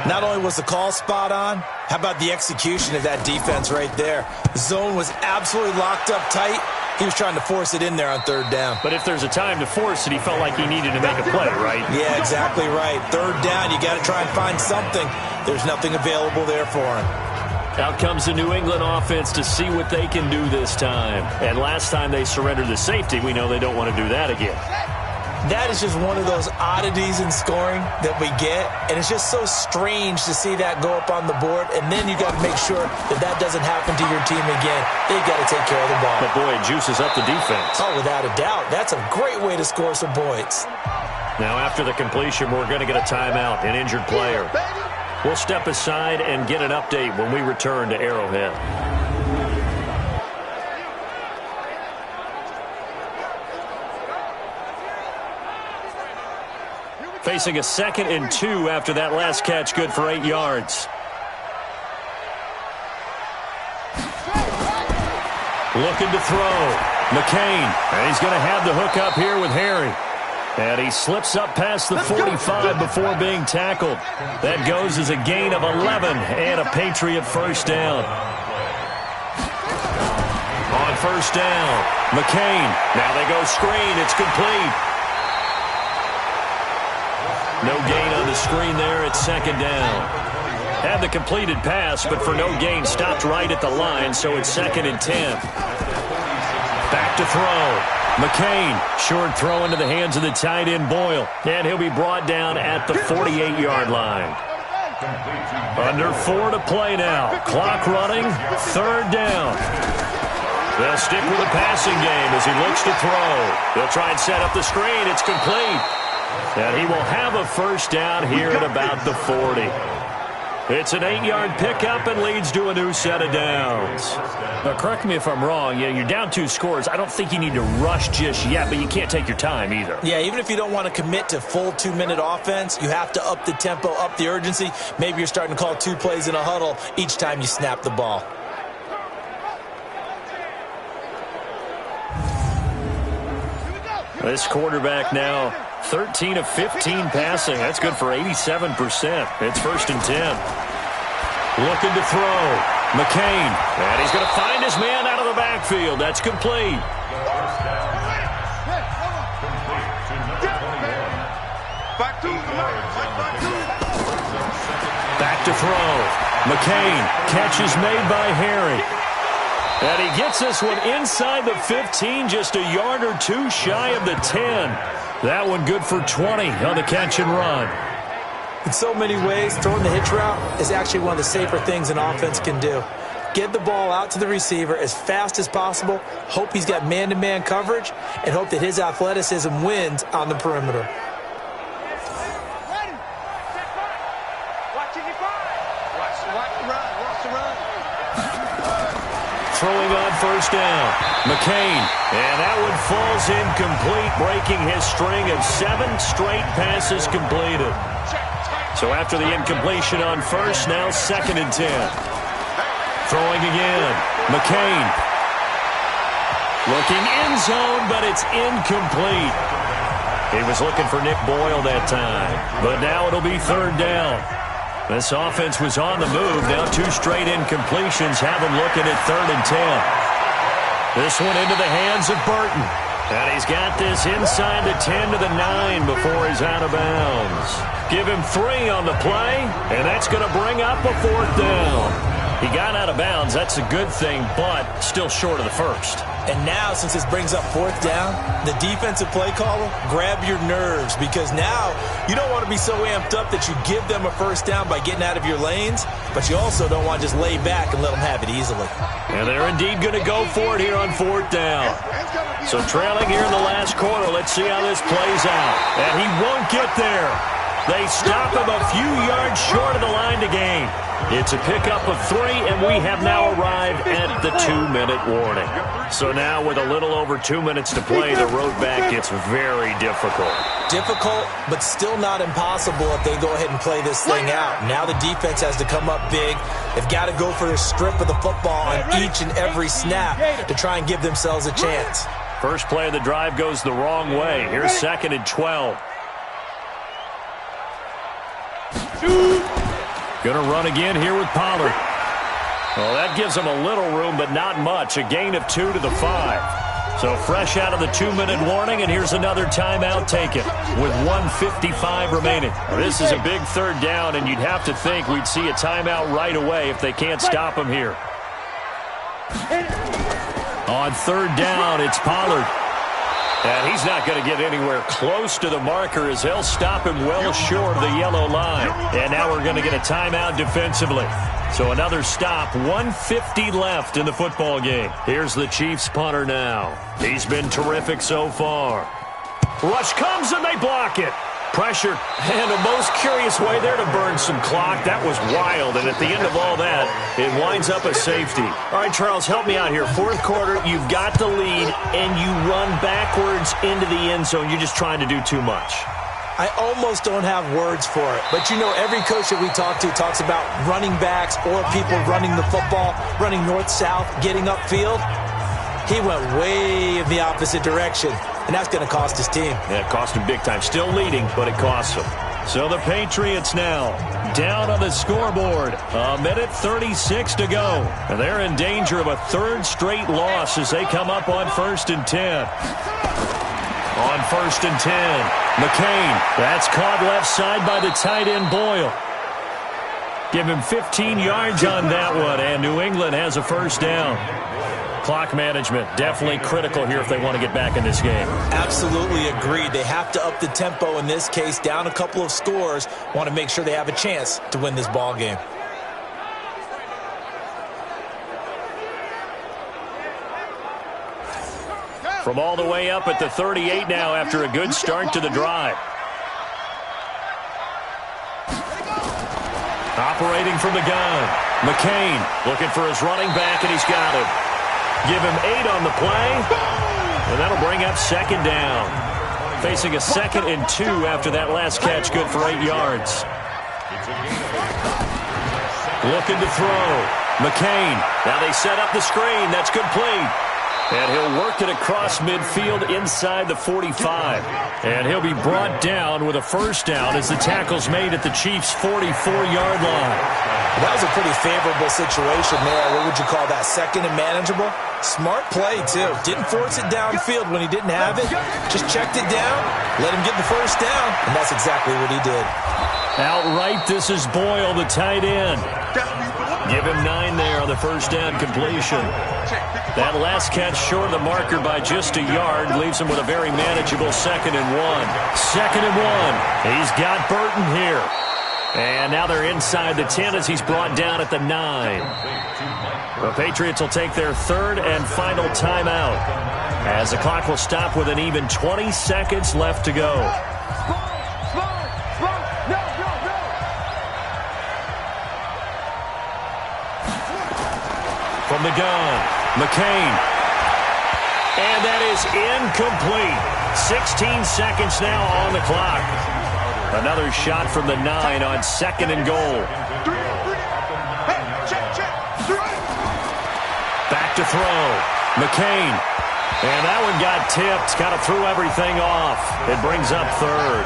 Not only was the call spot on, how about the execution of that defense right there? The zone was absolutely locked up tight. He was trying to force it in there on 3rd down. But if there's a time to force it, he felt like he needed to make a play, right? Yeah, exactly right. 3rd down, you got to try and find something. There's nothing available there for him. Out comes the New England offense to see what they can do this time. And last time they surrendered the safety, we know they don't want to do that again. That is just one of those oddities in scoring that we get, and it's just so strange to see that go up on the board, and then you got to make sure that that doesn't happen to your team again. They've got to take care of the ball. But, boy, it juices up the defense. Oh, without a doubt. That's a great way to score some points. Now, after the completion, we're going to get a timeout, an injured player. We'll step aside and get an update when we return to Arrowhead. Facing a 2nd and 2 after that last catch, good for 8 yards. Looking to throw. McCain, and he's going to have the hook up here with Harry. And he slips up past the 45 before being tackled. That goes as a gain of 11 and a Patriot first down. On first down, McCain. Now they go screen. It's complete. No gain on the screen there at 2nd down. Had the completed pass, but for no gain, stopped right at the line, so it's 2nd and 10. Back to throw. McCain, short throw into the hands of the tight end Boyle, and he'll be brought down at the 48-yard line. Under 4 to play now. Clock running, 3rd down. They'll stick with the passing game as he looks to throw. They'll try and set up the screen. It's complete. And he will have a first down here at about the 40. It's an 8-yard pickup and leads to a new set of downs. Now, correct me if I'm wrong. You're down 2 scores. I don't think you need to rush just yet, but you can't take your time either. Yeah, even if you don't want to commit to full 2-minute offense, you have to up the tempo, up the urgency. Maybe you're starting to call 2 plays in a huddle each time you snap the ball. This quarterback now 13 of 15 passing. That's good for 87%. It's 1st and 10. Looking to throw. McCain. And he's going to find his man out of the backfield. That's complete. Back to throw. McCain. Catch is made by Harry. And he gets this one inside the 15, just a yard or two shy of the 10. That one good for 20 on the catch and run. In so many ways, throwing the hitch route is actually one of the safer things an offense can do. Get the ball out to the receiver as fast as possible, hope he's got man-to-man coverage, and hope that his athleticism wins on the perimeter. Throwing on 1st down. McCain. And that one falls incomplete, breaking his string of 7 straight passes completed. So after the incompletion on 1st, now 2nd and 10. Throwing again. McCain. Looking end zone, but it's incomplete. He was looking for Nick Boyle that time. But now it'll be 3rd down. This offense was on the move. Now 2 straight incompletions have him looking at 3rd and 10. This one into the hands of Burton. And he's got this inside the 10 to the 9 before he's out of bounds. Give him 3 on the play, and that's going to bring up a 4th down. He got out of bounds. That's a good thing, but still short of the 1st. And now, since this brings up 4th down, the defensive play caller, grab your nerves, because now you don't want to be so amped up that you give them a 1st down by getting out of your lanes, but you also don't want to just lay back and let them have it easily. And they're indeed going to go for it here on 4th down. So trailing here in the last quarter, let's see how this plays out. And he won't get there. They stop him a few yards short of the line to gain. It's a pickup of 3, and we have now arrived at the 2-minute warning. So now with a little over 2 minutes to play, the road back gets very difficult. Difficult, but still not impossible if they go ahead and play this thing out. Now the defense has to come up big. They've got to go for the strip of the football on each and every snap to try and give themselves a chance. First play of the drive goes the wrong way. Here's 2nd and 12. Going to run again here with Pollard. Well, that gives them a little room, but not much. A gain of 2 to the 5. So fresh out of the 2-minute warning, and here's another timeout taken with 1:55 remaining. This is a big 3rd down, and you'd have to think we'd see a timeout right away if they can't stop him here. On 3rd down, it's Pollard. And he's not going to get anywhere close to the marker as he'll stop him well short of the yellow line. And now we're going to get a timeout defensively. So another stop, 1:50 left in the football game. Here's the Chiefs punter now. He's been terrific so far. Rush comes and they block it. Pressure, and a most curious way there to burn some clock. That was wild, and at the end of all that, it winds up a safety. All right, Charles, help me out here. 4th quarter, you've got the lead, and you run backwards into the end zone. You're just trying to do too much. I almost don't have words for it, but you know every coach that we talk to talks about running backs or people running the football, running north-south, getting upfield. He went way in the opposite direction, and that's going to cost his team. Yeah, it cost him big time. Still leading, but it costs him. So the Patriots now down on the scoreboard. 1:36 to go. And they're in danger of a 3rd straight loss as they come up on 1st and 10. On 1st and 10, McCain. That's caught left side by the tight end Boyle. Give him 15 yards on that one, and New England has a 1st down. Clock management, definitely critical here if they want to get back in this game. Absolutely agreed. They have to up the tempo in this case, down a couple of scores. Want to make sure they have a chance to win this ball game. From all the way up at the 38 now after a good start to the drive. Operating from the gun. McCain looking for his running back, and he's got him. Give him 8 on the play, and that'll bring up 2nd down. Facing a 2nd and 2 after that last catch, good for 8 yards. Looking to throw. McCain. Now they set up the screen. That's complete. And he'll work it across midfield inside the 45. And he'll be brought down with a first down as the tackle's made at the Chiefs' 44-yard line. That was a pretty favorable situation there. What would you call that? Second and manageable? Smart play, too. Didn't force it downfield when he didn't have it. Just checked it down, let him get the first down, and that's exactly what he did. Outright, this is Boyle, the tight end. Give him 9 there on the first down completion. That last catch short of the marker by just a yard leaves him with a very manageable 2nd and 1. 2nd and 1. He's got Burton here. And now they're inside the 10 as he's brought down at the 9. The Patriots will take their 3rd and final timeout as the clock will stop with an even 20 seconds left to go. From the gun, McCain. And that is incomplete. 16 seconds now on the clock. Another shot from the 9 on 2nd and goal. Back to throw. McCain. And that one got tipped. Kind of threw everything off. It brings up 3rd.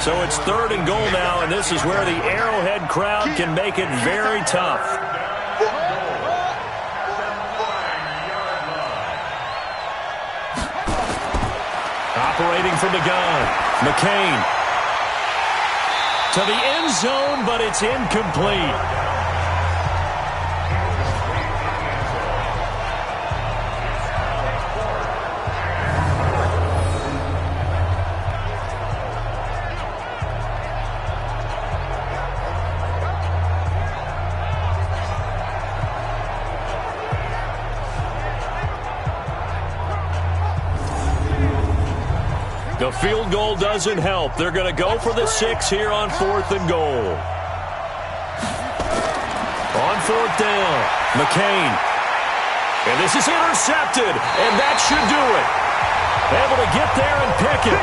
So it's 3rd and goal now, and this is where the Arrowhead crowd can make it very tough. Operating from the gun, McCain. To the end zone, but it's incomplete. The field goal doesn't help. They're going to go for the 6 here on 4th and goal. On 4th down, McCain. And this is intercepted, and that should do it. Able to get there and pick it.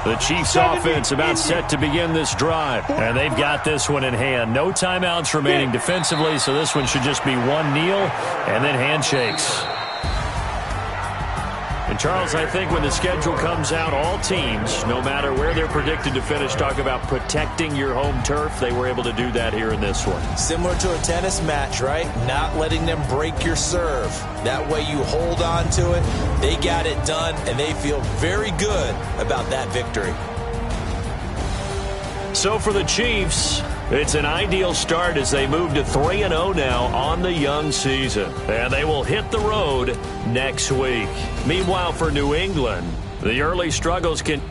The Chiefs offense about set to begin this drive. And they've got this one in hand. No timeouts remaining defensively, so this one should just be one kneel and then handshakes. And Charles, I think when the schedule comes out, all teams, no matter where they're predicted to finish, talk about protecting your home turf. They were able to do that here in this one. Similar to a tennis match, right? Not letting them break your serve. That way you hold on to it. They got it done, and they feel very good about that victory. So for the Chiefs, it's an ideal start as they move to 3-0 now on the young season. And they will hit the road next week. Meanwhile, for New England, the early struggles can...